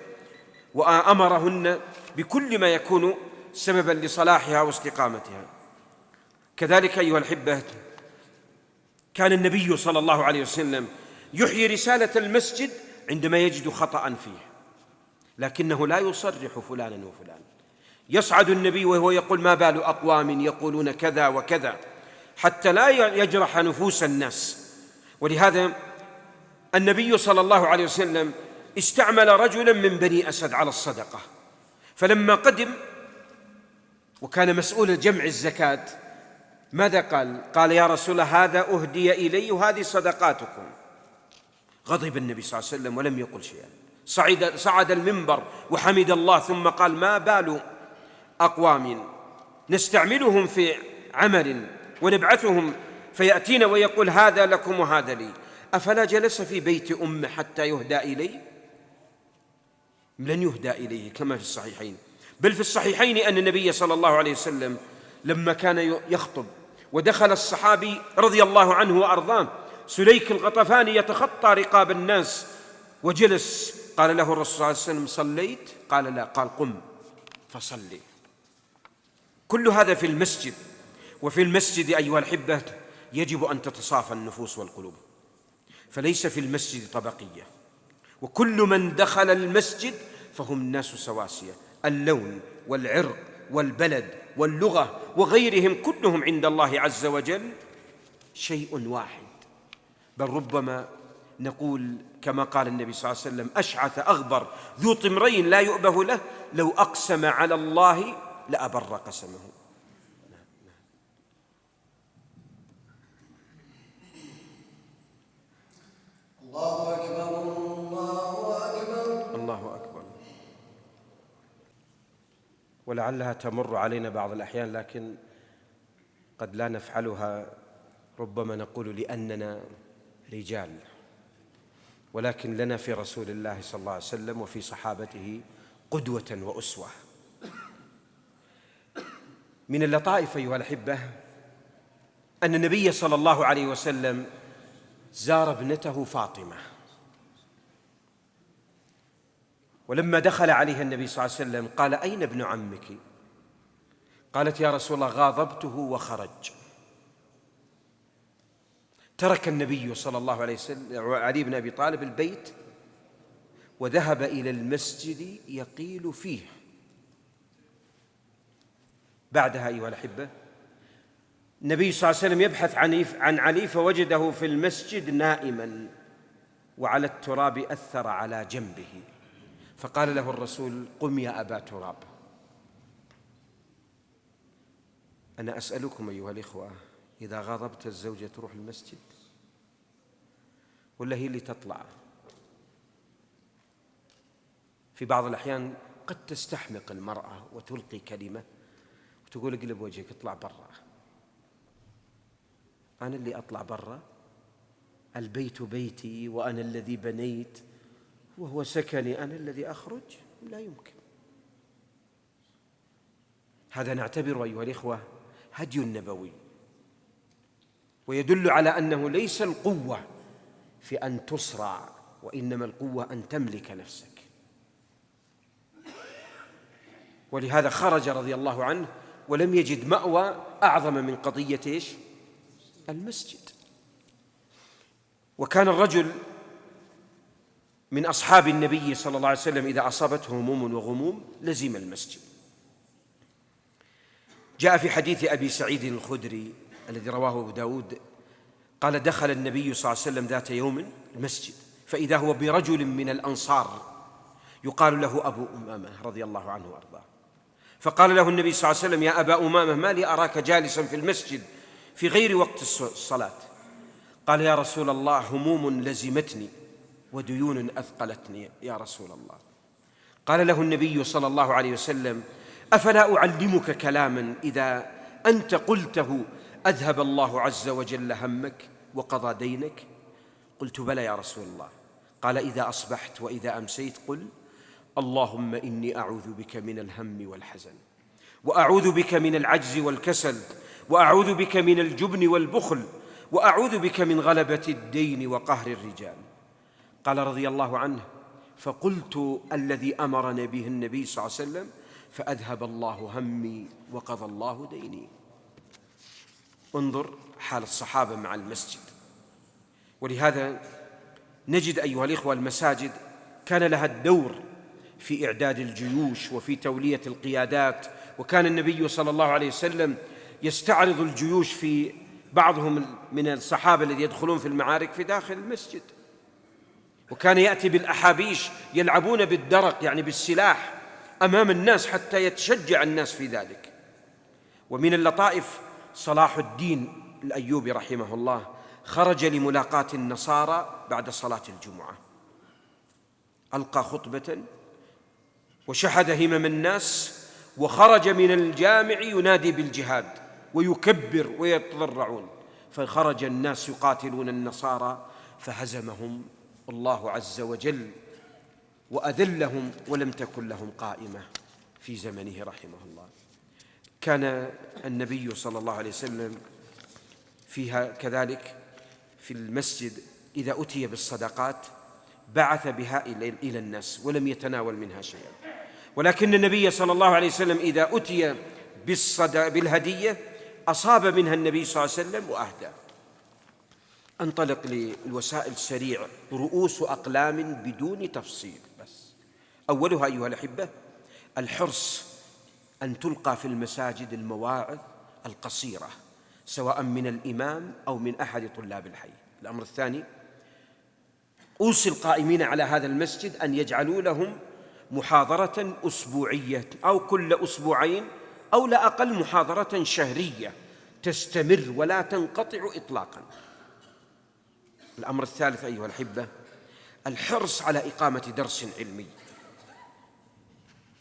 وأمرهن بكل ما يكون سببا لصلاحها واستقامتها. كذلك أيها الأحبة كان النبي صلى الله عليه وسلم يحيي رسالة المسجد عندما يجد خطأ فيه، لكنه لا يصرح فلانا وفلان. يصعد النبي وهو يقول: ما بال أقوام يقولون كذا وكذا، حتى لا يجرح نفوس الناس. ولهذا النبي صلى الله عليه وسلم استعمل رجلا من بني أسد على الصدقة، فلما قدم وكان مسؤول جمع الزكاة ماذا قال؟ قال: يا رسول الله، هذا أهدي إلي وهذه صدقاتكم. غضب النبي صلى الله عليه وسلم ولم يقل شيئا، صعد المنبر وحمد الله، ثم قال: ما بال أقوام نستعملهم في عمل ونبعثهم فيأتين ويقول: هذا لكم وهذا لي، أفلا جلس في بيت أمه حتى يهدى إليه؟ لن يهدى إليه، كما في الصحيحين. بل في الصحيحين أن النبي صلى الله عليه وسلم لما كان يخطب ودخل الصحابي رضي الله عنه وأرضاه سليك الغطفاني يتخطى رقاب الناس وجلس، قال له الرسول صلى الله عليه وسلم: صليت؟ قال: لا. قال: قم فصلي. كل هذا في المسجد. وفي المسجد أيها الأحبة يجب أن تتصافى النفوس والقلوب، فليس في المسجد طبقية، وكل من دخل المسجد فهم الناس سواسية، اللون والعرق والبلد واللغة وغيرهم كلهم عند الله عز وجل شيء واحد. بل ربما نقول كما قال النبي صلى الله عليه وسلم: أشعث أغبر ذو طمرين لا يؤبه له، لو أقسم على الله لأبر قسمه. الله أكبر، الله أكبر، الله أكبر. ولعلها تمر علينا بعض الأحيان، لكن قد لا نفعلها. ربما نقول لأننا رجال، ولكن لنا في رسول الله صلى الله عليه وسلم وفي صحابته قدوة وأسوة. من اللطائف أيها الأحبة أن النبي صلى الله عليه وسلم زار ابنته فاطمة، ولما دخل عليها النبي صلى الله عليه وسلم قال: أين ابن عمك؟ قالت: يا رسول الله غاضبته وخرج. ترك النبي صلى الله عليه وسلم علي بن أبي طالب البيت وذهب إلى المسجد يقيل فيه. بعدها أيها الأحبة النبي صلى الله عليه وسلم يبحث عن علي فوجده في المسجد نائما وعلى التراب أثر على جنبه، فقال له الرسول: قم يا أبا تراب. أنا أسألكم أيها الإخوة، إذا غضبت الزوجة تروح المسجد ولا هي اللي تطلع؟ في بعض الأحيان قد تستحمق المرأة وتلقي كلمة وتقول: اقلب وجهك اطلع برا. أنا اللي أطلع برا؟ البيت بيتي وأنا الذي بنيت وهو سكني، أنا الذي أخرج؟ لا يمكن. هذا نعتبر أيها الإخوة هدي نبوي، ويدل على أنه ليس القوة في أن تصرع، وإنما القوة أن تملك نفسك. ولهذا خرج رضي الله عنه ولم يجد مأوى أعظم من قضية المسجد. وكان الرجل من أصحاب النبي صلى الله عليه وسلم إذا أصابته هموم وغموم لزم المسجد. جاء في حديث أبي سعيد الخدري الذي رواه أبو داود قال: دخل النبي صلى الله عليه وسلم ذات يوم المسجد فإذا هو برجل من الأنصار يقال له أبو أمامة رضي الله عنه وأرضاه، فقال له النبي صلى الله عليه وسلم: يا أبا أمامة، ما لي أراك جالسا في المسجد في غير وقت الصلاة؟ قال: يا رسول الله، هموم لزمتني وديون أثقلتني يا رسول الله. قال له النبي صلى الله عليه وسلم: أفلا أعلمك كلاما إذا أنت قلته أذهب الله عز وجل همك وقضى دينك؟ قلت: بلى يا رسول الله. قال: إذا أصبحت وإذا أمسيت قل: اللهم إني أعوذ بك من الهم والحزن، وأعوذ بك من العجز والكسل، وأعوذ بك من الجبن والبخل، وأعوذ بك من غلبة الدين وقهر الرجال. قال رضي الله عنه: فقلت الذي أمرنا به النبي صلى الله عليه وسلم فأذهب الله همي وقضى الله ديني. انظر حال الصحابة مع المسجد. ولهذا نجد أيها الإخوة المساجد كان لها الدور في إعداد الجيوش وفي تولية القيادات، وكان النبي صلى الله عليه وسلم يستعرض الجيوش في بعضهم من الصحابة الذين يدخلون في المعارك في داخل المسجد، وكان يأتي بالأحابيش يلعبون بالدرق يعني بالسلاح أمام الناس حتى يتشجع الناس في ذلك. ومن اللطائف صلاح الدين الأيوبي رحمه الله خرج لملاقاة النصارى بعد صلاة الجمعة، ألقى خطبة وشحذ همم الناس وخرج من الجامع ينادي بالجهاد ويكبر ويتضرعون، فخرج الناس يقاتلون النصارى فهزمهم الله عز وجل وأذلهم ولم تكن لهم قائمة في زمنه رحمه الله. كان النبي صلى الله عليه وسلم فيها كذلك في المسجد إذا أتي بالصدقات بعث بها إلى الناس ولم يتناول منها شيئا، ولكن النبي صلى الله عليه وسلم إذا أتي بالهدية أصاب منها النبي صلى الله عليه وسلم وأهدى. أنطلق للوسائل سريع، رؤوس أقلام بدون تفصيل بس. أولها أيها الأحبة الحرص أن تلقى في المساجد المواعظ القصيرة سواء من الإمام أو من أحد طلاب الحي. الأمر الثاني أوصي القائمين على هذا المسجد أن يجعلوا لهم محاضرة أسبوعية أو كل أسبوعين أو لا أقل محاضرة شهرية تستمر ولا تنقطع إطلاقا. الأمر الثالث أيها الأحبة الحرص على إقامة درس علمي،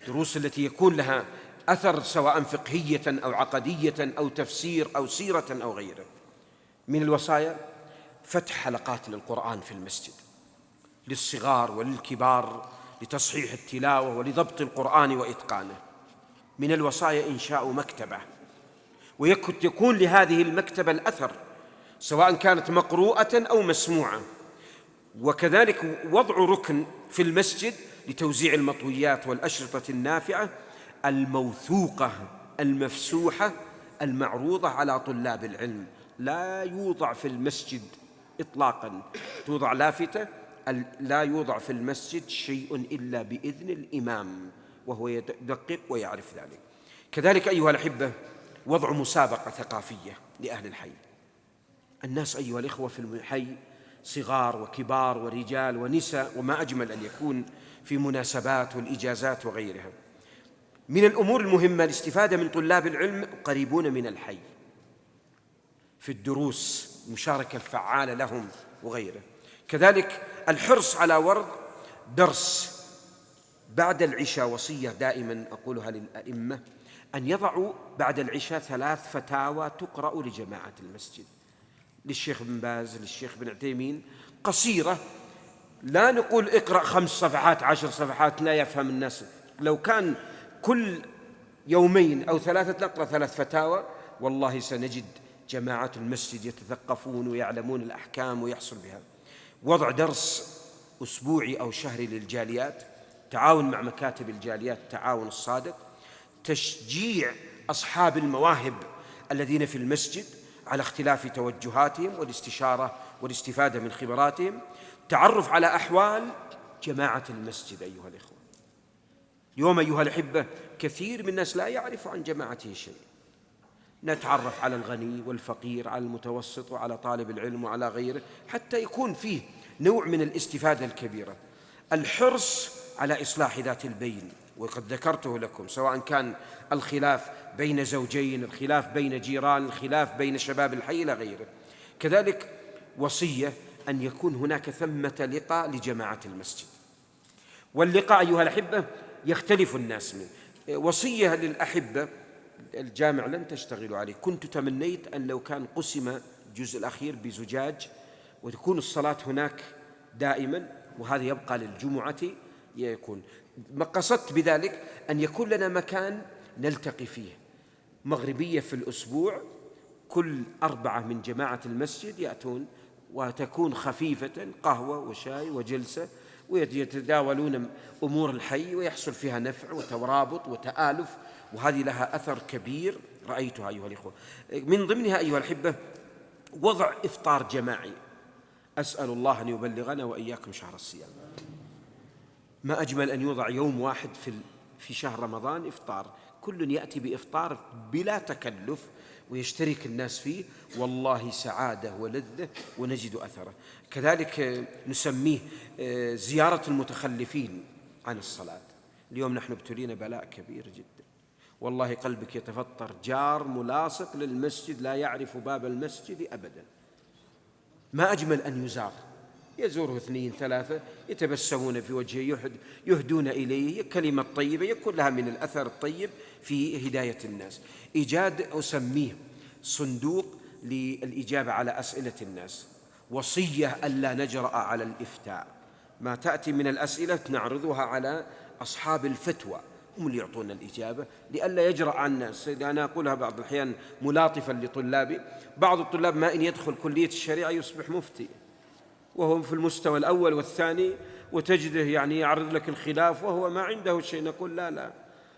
دروس التي يكون لها أثر سواء فقهية أو عقدية أو تفسير أو سيرة أو غيره. من الوصايا فتح حلقات للقرآن في المسجد للصغار وللكبار لتصحيح التلاوة ولضبط القرآن وإتقانه. من الوصايا إنشاء مكتبة ويكون لهذه المكتبة الأثر سواء كانت مقروءة أو مسموعة، وكذلك وضع ركن في المسجد لتوزيع المطويات والأشرطة النافعة الموثوقة المفسوحة المعروضة على طلاب العلم. لا يوضع في المسجد إطلاقاً، توضع لافتة: لا يوضع في المسجد شيء إلا بإذن الإمام، وهو يدقق ويعرف ذلك. كذلك أيها الأحبة وضع مسابقة ثقافية لأهل الحي. الناس أيها الإخوة في الحي صغار وكبار ورجال ونساء، وما أجمل أن يكون في مناسبات والإجازات وغيرها. من الأمور المهمة الاستفادة من طلاب العلم قريبون من الحي في الدروس، مشاركة فعالة لهم وغيره. كذلك الحرص على ورد درس بعد العشاء. وصية دائما أقولها للأئمة أن يضعوا بعد العشاء 3 فتاوى تقرأ لجماعة المسجد، للشيخ بن باز، للشيخ بن عثيمين، قصيرة. لا نقول اقرأ 5 صفحات 10 صفحات، لا يفهم الناس. لو كان كل يومين أو 3 نقرأ 3 فتاوى، والله سنجد جماعة المسجد يتثقفون ويعلمون الأحكام ويحصل بها. وضع درس أسبوعي أو شهري للجاليات، تعاون مع مكاتب الجاليات، التعاون الصادق، تشجيع أصحاب المواهب الذين في المسجد على اختلاف توجهاتهم والاستشارة والاستفادة من خبراتهم، تعرف على أحوال جماعة المسجد. أيها الإخوة، اليوم أيها الأحبة كثير من الناس لا يعرف عن جماعته شيء. نتعرف على الغني والفقير، على المتوسط وعلى طالب العلم وعلى غيره، حتى يكون فيه نوع من الاستفادة الكبيرة. الحرص على إصلاح ذات البين، وقد ذكرته لكم، سواء كان الخلاف بين زوجين، الخلاف بين جيران، الخلاف بين شباب الحي إلى غيره. كذلك وصية أن يكون هناك ثمة لقاء لجماعة المسجد. واللقاء أيها الأحبة يختلف الناس منه. وصية للأحبة: الجامع لن تشتغلوا عليه. كنت تمنيت أن لو كان قسم الجزء الأخير بزجاج وتكون الصلاة هناك دائما، وهذا يبقى للجمعة يكون. ما قصدت بذلك أن يكون لنا مكان نلتقي فيه، مغربية في الأسبوع، كل 4 من جماعة المسجد يأتون، وتكون خفيفة، قهوة وشاي وجلسة، ويتداولون أمور الحي، ويحصل فيها نفع وترابط وتآلف، وهذه لها أثر كبير رأيتها أيها الإخوة. من ضمنها أيها الأحبة وضع إفطار جماعي. أسأل الله أن يبلغنا وإياكم شهر الصيام. ما أجمل أن يوضع يوم واحد في شهر رمضان إفطار، كل يأتي بإفطار بلا تكلف ويشترك الناس فيه، والله سعادة ولذة ونجد أثره. كذلك نسميه زيارة المتخلفين عن الصلاة. اليوم نحن ابتلينا بلاء كبير جدا، والله قلبك يتفطر. جار ملاصق للمسجد لا يعرف باب المسجد أبدا، ما أجمل أن يزار، يزوره 2 3 يتبسمون في وجهه، يهدون إليه كلمة طيبة يكون لها من الأثر الطيب في هداية الناس. إيجاد أسميه صندوق للإجابة على أسئلة الناس. وصية ألا نجرأ على الإفتاء، ما تأتي من الأسئلة نعرضها على أصحاب الفتوى، هم اللي يعطون الإجابة، لئلا يجرأ على الناس. أنا أقولها بعض الأحيان ملاطفا لطلابي، بعض الطلاب ما إن يدخل كلية الشريعة يصبح مفتي، وهو في المستوى الأول والثاني، وتجده يعني يعرض لك الخلاف وهو ما عنده شيء. نقول لا،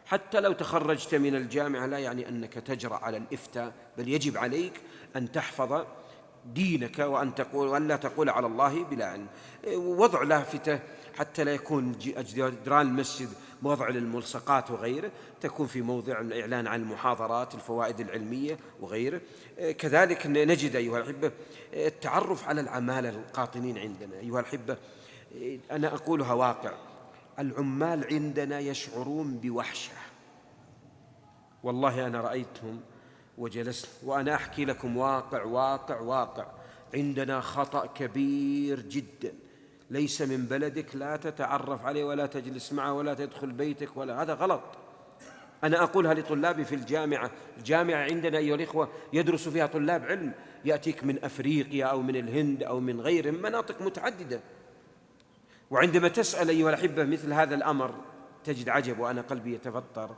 حتى لو تخرجت من الجامعة لا يعني أنك تجرأ على الإفتاء، بل يجب عليك أن تحفظ دينك وأن لا تقول على الله بلا علم. وضع لافتة حتى لا يكون جدران المسجد موضع للملصقات وغيره، تكون في موضع الإعلان عن المحاضرات، الفوائد العلمية وغيره. كذلك نجد أيها الأحبة التعرف على العمالة القاطنين عندنا. أيها الأحبة أنا أقولها واقع، العمال عندنا يشعرون بوحشة، والله أنا رأيتهم وجلست وأنا أحكي لكم واقع. عندنا خطأ كبير جدا، ليس من بلدك لا تتعرف عليه ولا تجلس معه ولا تدخل بيتك ولا، هذا غلط. أنا أقولها لطلابي في الجامعة عندنا أيها الإخوة يدرس فيها طلاب علم، يأتيك من أفريقيا أو من الهند أو من غيرهم، مناطق متعددة، وعندما تسأل أيها الأحبة مثل هذا الأمر تجد عجب وأنا قلبي يتفطر.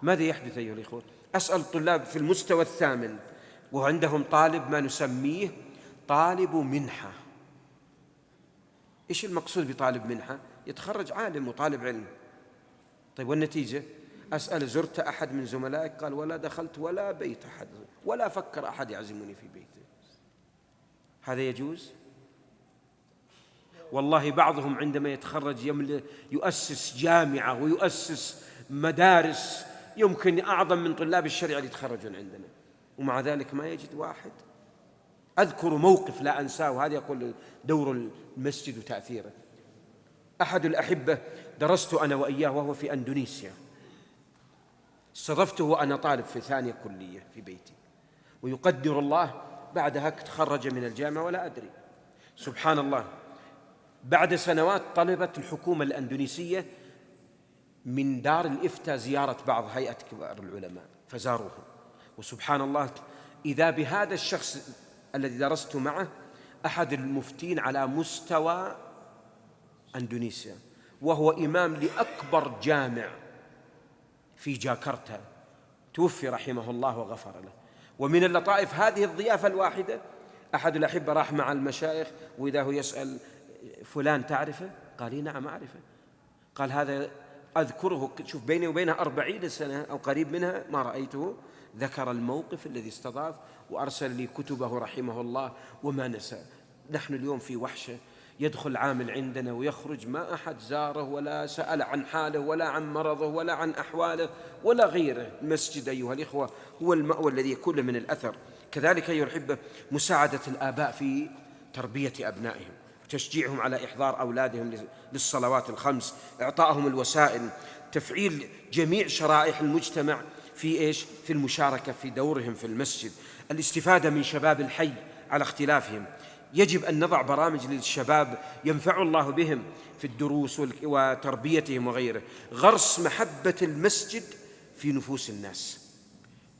ماذا يحدث أيها الإخوة؟ أسأل الطلاب في المستوى الثامن وعندهم طالب ما نسميه طالب منحة. إيش المقصود بطالب منحة؟ يتخرج عالم وطالب علم. طيب والنتيجة؟ أسأل زرت أحد من زملائك؟ قال ولا دخلت ولا بيت أحد، ولا فكر أحد يعزمني في بيته. هذا يجوز؟ والله بعضهم عندما يتخرج يؤسس جامعة ويؤسس مدارس يمكن أعظم من طلاب الشريعة اللي يتخرجون عندنا، ومع ذلك ما يجد واحد. أذكر موقف لا أنساه، وهذا يقول دور المسجد وتأثيره. أحد الأحبة درست أنا وإياه وهو في أندونيسيا، استضفته وأنا طالب في ثانية كلية في بيتي، ويقدر الله بعدها تخرج من الجامعة ولا أدري. سبحان الله، بعد سنوات طلبت الحكومة الأندونيسية من دار الإفتاء زيارة بعض هيئة كبار العلماء فزاروه، وسبحان الله إذا بهذا الشخص الذي درست معه أحد المفتين على مستوى أندونيسيا، وهو إمام لأكبر جامع في جاكرتا، توفي رحمه الله وغفر له. ومن اللطائف هذه الضيافة الواحدة، أحد الأحبة راح مع المشايخ وإذا هو يسأل فلان تعرفه؟ قال لي نعم أعرفه. قال هذا أذكره، شوف بيني وبينه 40 سنة أو قريب منها ما رأيته. ذكر الموقف الذي استضاف وأرسل لي كتبه رحمه الله وما نسى. نحن اليوم في وحشة، يدخل عامل عندنا ويخرج ما أحد زاره ولا سأل عن حاله ولا عن مرضه ولا عن أحواله ولا غيره. المسجد أيها الإخوة هو المأوى الذي يكون من الأثر. كذلك أيها الأحبة مساعدة الآباء في تربية أبنائهم، تشجيعهم على إحضار أولادهم للصلوات الخمس، إعطائهم الوسائل، تفعيل جميع شرائح المجتمع في إيش؟ في المشاركة في دورهم في المسجد، الاستفادة من شباب الحي على اختلافهم. يجب أن نضع برامج للشباب ينفع الله بهم في الدروس وتربيتهم وغيره، غرس محبة المسجد في نفوس الناس،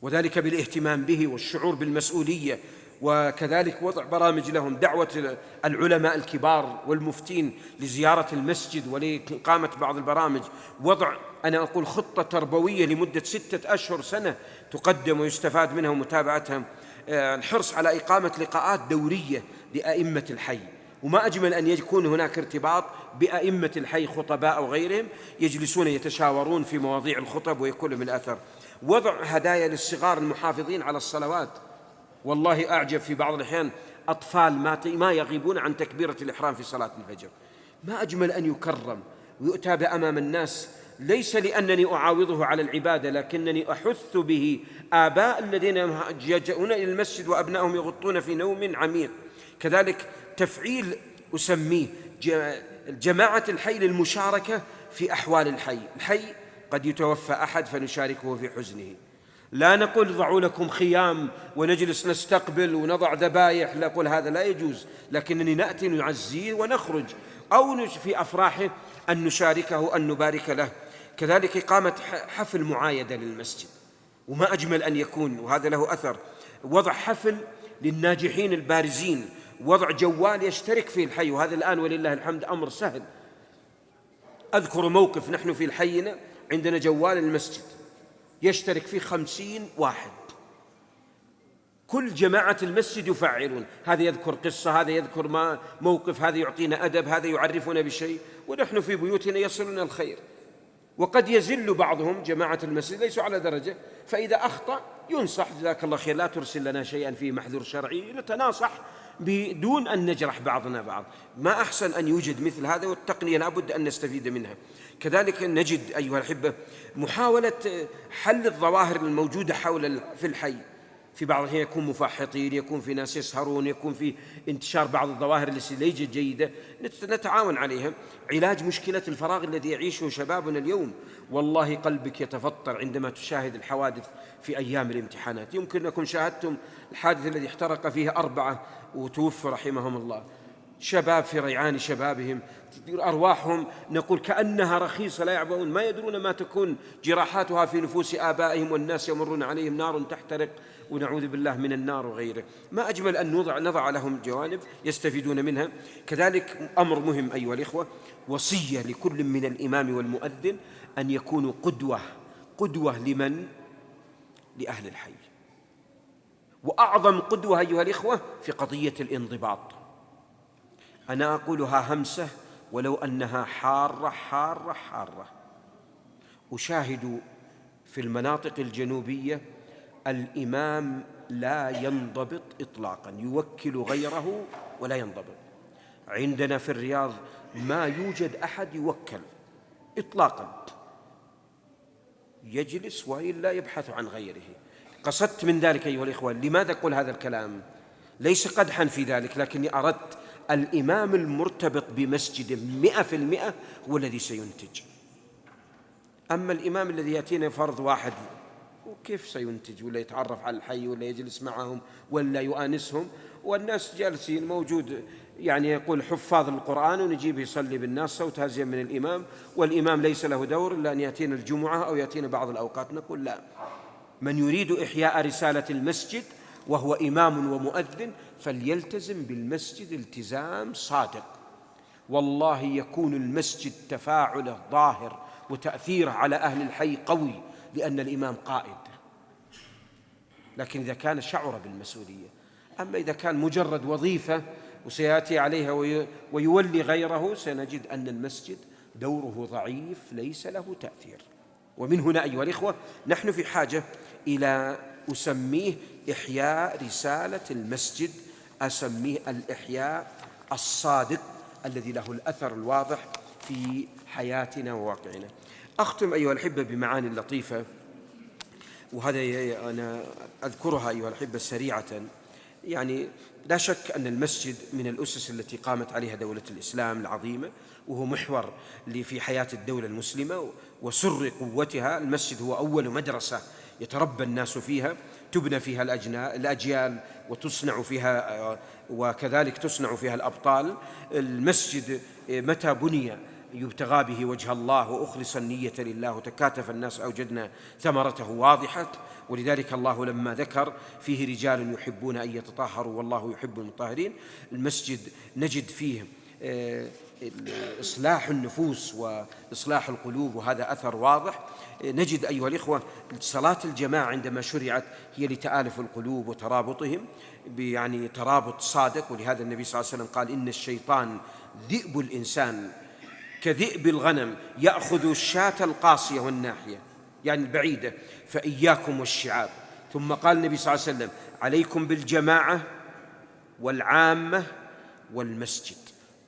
وذلك بالاهتمام به والشعور بالمسؤولية، وكذلك وضع برامج لهم، دعوة العلماء الكبار والمفتين لزيارة المسجد ولإقامة بعض البرامج، وضع أنا أقول خطة تربوية لمدة 6 أشهر سنة تقدم ويستفاد منها ومتابعتها، الحرص على إقامة لقاءات دورية لأئمة الحي. وما أجمل أن يكون هناك ارتباط بأئمة الحي خطباء أو غيرهم يجلسون يتشاورون في مواضيع الخطب ويكون من أثر. وضع هدايا للصغار المحافظين على الصلوات، والله أعجب في بعض الأحيان أطفال ما يغيبون عن تكبيرة الإحرام في صلاة الفجر. ما أجمل أن يكرم ويؤتى أمام الناس، ليس لأنني أعاوضه على العبادة، لكنني أحث به آباء الذين يجؤون إلى المسجد وأبنائهم يغطون في نوم عميق. كذلك تفعيل أسميه جماعة الحي للمشاركة في أحوال الحي. الحي قد يتوفى أحد فنشاركه في حزنه، لا نقول ضعوا لكم خيام ونجلس نستقبل ونضع ذبائح، لا أقول هذا لا يجوز، لكنني نأتي نعزيه ونخرج، أو في أفراحه أن نشاركه أن نبارك له. كذلك إقامة حفل معايدة للمسجد، وما أجمل أن يكون، وهذا له أثر، وضع حفل للناجحين البارزين، وضع جوال يشترك فيه الحي، وهذا الآن ولله الحمد أمر سهل. أذكر موقف، نحن في الحينا عندنا جوال المسجد يشترك فيه 50 واحد، كل جماعة المسجد يفعلون، هذا يذكر قصة، هذا يذكر موقف، هذا يعطينا أدب، هذا يعرفنا بشيء، ونحن في بيوتنا يصلنا الخير. وقد يزل بعضهم جماعة المسجد ليسوا على درجة، فإذا أخطأ ينصح، جزاك الله خير لا ترسل لنا شيئا فيه محذور شرعي، نتناصح بدون أن نجرح بعضنا بعض. ما أحسن أن يوجد مثل هذا، والتقنية لابد أن نستفيد منها. كذلك نجد أيها الأحبة محاولة حل الظواهر الموجودة في الحي، في بعض الأحيان يكون مفحطين، يكون في ناس يسهرون، يكون في انتشار بعض الظواهر التي ليست جيدة، نتعاون عليها. علاج مشكلة الفراغ الذي يعيشه شبابنا اليوم، والله قلبك يتفطر عندما تشاهد الحوادث في أيام الامتحانات. يمكن أنكم شاهدتم الحادث الذي احترق فيه 4 وتوفوا رحمهم الله، شباب في ريعان شبابهم، أرواحهم نقول كأنها رخيصة لا يعبؤون، ما يدرون ما تكون جراحاتها في نفوس آبائهم، والناس يمرون عليهم نار تحترق ونعوذ بالله من النار وغيره. ما أجمل أن نضع لهم جوانب يستفيدون منها. كذلك أمر مهم أيها الإخوة، وصية لكل من الإمام والمؤذن أن يكونوا قدوة لمن؟ لأهل الحي، وأعظم قدوة أيها الإخوة في قضية الانضباط. أنا أقولها همسة ولو أنها حارة حارة حارة. أشاهد في المناطق الجنوبية الإمام لا ينضبط إطلاقا، يوكل غيره ولا ينضبط. عندنا في الرياض ما يوجد أحد يوكل إطلاقا، يجلس وإلا يبحث عن غيره. قصدت من ذلك أيها الإخوة، لماذا أقول هذا الكلام؟ ليس قدحا في ذلك، لكني أردت الإمام المرتبط بمسجد 100% هو الذي سينتج. أما الإمام الذي يأتينا فرض واحد وكيف سينتج؟ ولا يتعرف على الحي ولا يجلس معهم ولا يؤانسهم، والناس جالسين موجود يعني يقول حفاظ القرآن ونجيب يصلي بالناس صوت هزيا من الإمام، والإمام ليس له دور إلا أن يأتينا الجمعة أو يأتينا بعض الأوقات. نقول لا، من يريد إحياء رسالة المسجد وهو إمام ومؤذن فليلتزم بالمسجد التزام صادق، والله يكون المسجد تفاعله ظاهر وتأثيره على أهل الحي قوي لأن الإمام قائد. لكن إذا كان شعر بالمسؤولية، أما إذا كان مجرد وظيفة وسيأتي عليها ويولي غيره، سنجد أن المسجد دوره ضعيف ليس له تأثير. ومن هنا أيها الإخوة نحن في حاجة إلى أسميه إحياء رسالة المسجد، أسميه الإحياء الصادق الذي له الأثر الواضح في حياتنا وواقعنا. أختم أيها الأحبة بمعاني لطيفة، وهذا أنا أذكرها أيها الأحبة سريعة. يعني لا شك أن المسجد من الأسس التي قامت عليها دولة الإسلام العظيمة، وهو محور في حياة الدولة المسلمة وسر قوتها. المسجد هو أول مدرسة يتربى الناس فيها، تبنى فيها الأجيال وتصنع فيها، وكذلك تصنع فيها الأبطال. المسجد متى بني يبتغى به وجه الله وأخلص النية لله وتكاتف الناس أوجدنا ثمرته واضحة. ولذلك الله لما ذكر فيه رجال يحبون أن يتطهروا والله يحب المطهرين، المسجد نجد فيه إصلاح النفوس وإصلاح القلوب، وهذا أثر واضح. نجد أيها الإخوة صلاة الجماعة عندما شرعت هي لتآلف القلوب وترابطهم، يعني ترابط صادق. ولهذا النبي صلى الله عليه وسلم قال إن الشيطان ذئب الإنسان كذئب الغنم يأخذ الشاة القاصية والناحية، يعني البعيدة، فإياكم والشعاب. ثم قال النبي صلى الله عليه وسلم عليكم بالجماعة والعامة والمسجد.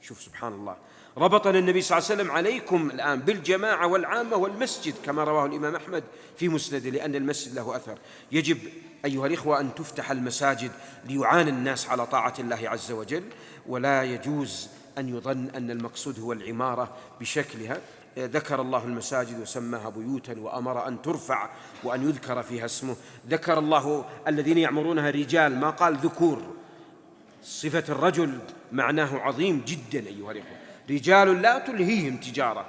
شوف سبحان الله، ربطنا النبي صلى الله عليه وسلم عليكم الآن بالجماعة والعامة والمسجد كما رواه الإمام أحمد في مسنده، لأن المسجد له أثر. يجب أيها الإخوة أن تفتح المساجد ليعان الناس على طاعة الله عز وجل، ولا يجوز أن يظن أن المقصود هو العمارة بشكلها. ذكر الله المساجد وسماها بيوتا وأمر أن ترفع وأن يذكر فيها اسمه. ذكر الله الذين يعمرونها رجال، ما قال ذكور. صفة الرجل معناه عظيم جدا أيها الإخوة، رجال لا تلهيهم تجارة،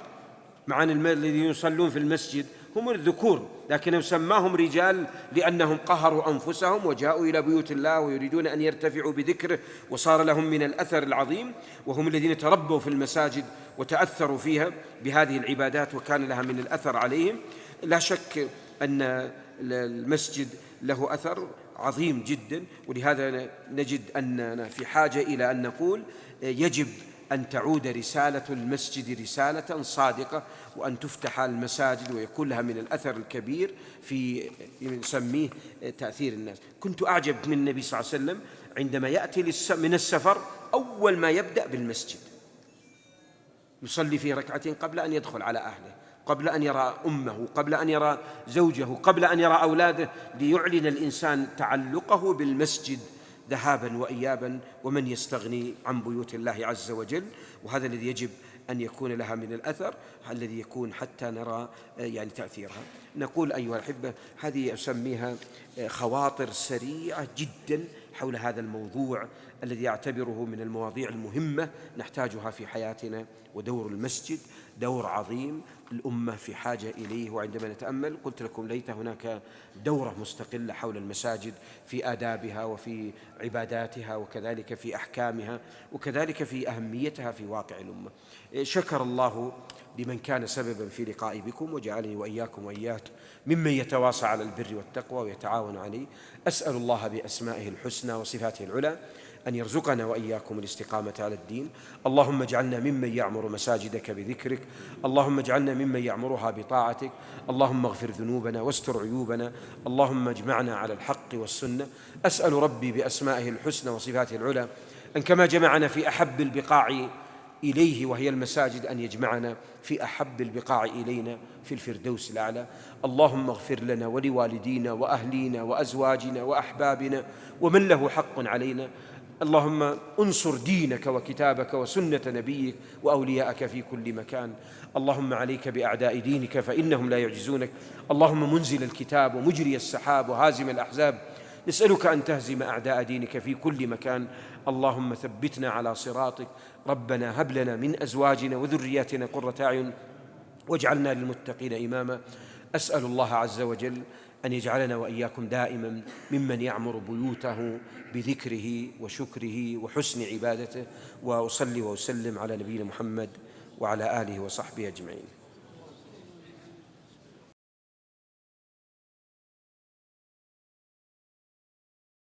مع أن الذين يصلون في المسجد هم الذكور، لكنه سماهم رجال لأنهم قهروا أنفسهم وجاءوا إلى بيوت الله ويريدون أن يرتفعوا بذكره، وصار لهم من الأثر العظيم، وهم الذين تربوا في المساجد وتأثروا فيها بهذه العبادات وكان لها من الأثر عليهم. لا شك أن المسجد له أثر عظيم جدا، ولهذا نجد أننا في حاجة إلى أن نقول يجب أن تعود رسالة المسجد رسالة صادقة، وأن تفتح المساجد ويكون لها من الأثر الكبير في نسميه تأثير الناس. كنت أعجب من النبي صلى الله عليه وسلم عندما يأتي من السفر أول ما يبدأ بالمسجد، يصلي فيه ركعتين قبل أن يدخل على أهله، قبل أن يرى أمه، قبل أن يرى زوجه، قبل أن يرى أولاده، ليعلن الإنسان تعلقه بالمسجد ذهابا وإيابا. ومن يستغني عن بيوت الله عز وجل؟ وهذا الذي يجب أن يكون لها من الأثر، الذي يكون حتى نرى يعني تأثيرها. نقول أيها الأحبة هذه أسميها خواطر سريعة جدا حول هذا الموضوع الذي أعتبره من المواضيع المهمة نحتاجها في حياتنا. ودور المسجد دور عظيم، الأمة في حاجة إليه. وعندما نتأمل قلت لكم ليت هناك دورة مستقلة حول المساجد في آدابها وفي عباداتها وكذلك في أحكامها وكذلك في أهميتها في واقع الأمة. شكر الله لمن كان سببا في لقائي بكم، وجعلني وإياكم وإياك ممن يتواصى على البر والتقوى ويتعاون عليه. أسأل الله بأسمائه الحسنى وصفاته العلى أن يرزقنا وإياكم الاستقامة على الدين. اللهم اجعلنا ممن يعمر مساجدك بذكرك، اللهم اجعلنا ممن يعمرها بطاعتك، اللهم اغفر ذنوبنا واستر عيوبنا، اللهم اجمعنا على الحق والسنة. أسأل ربي بأسمائه الحسنى وصفاته العلى أن كما جمعنا في أحب البقاع إليه وهي المساجد أن يجمعنا في أحب البقاع إلينا في الفردوس الأعلى. اللهم اغفر لنا ولوالدينا وأهلينا وأزواجنا وأحبابنا ومن له حق علينا. اللهم انصر دينك وكتابك وسنة نبيك وأولياءك في كل مكان. اللهم عليك بأعداء دينك فإنهم لا يعجزونك. اللهم منزل الكتاب ومجري السحاب وهازم الأحزاب، نسألك أن تهزم أعداء دينك في كل مكان. اللهم ثبتنا على صراطك. ربنا هب لنا من أزواجنا وذرياتنا قرة أعين واجعلنا للمتقين إماما. أسأل الله عز وجل أن يجعلنا وإياكم دائما ممن يعمر بيوته بذكره وشكره وحسن عبادته. وأصلي وأسلم على نبينا محمد وعلى آله وصحبه أجمعين.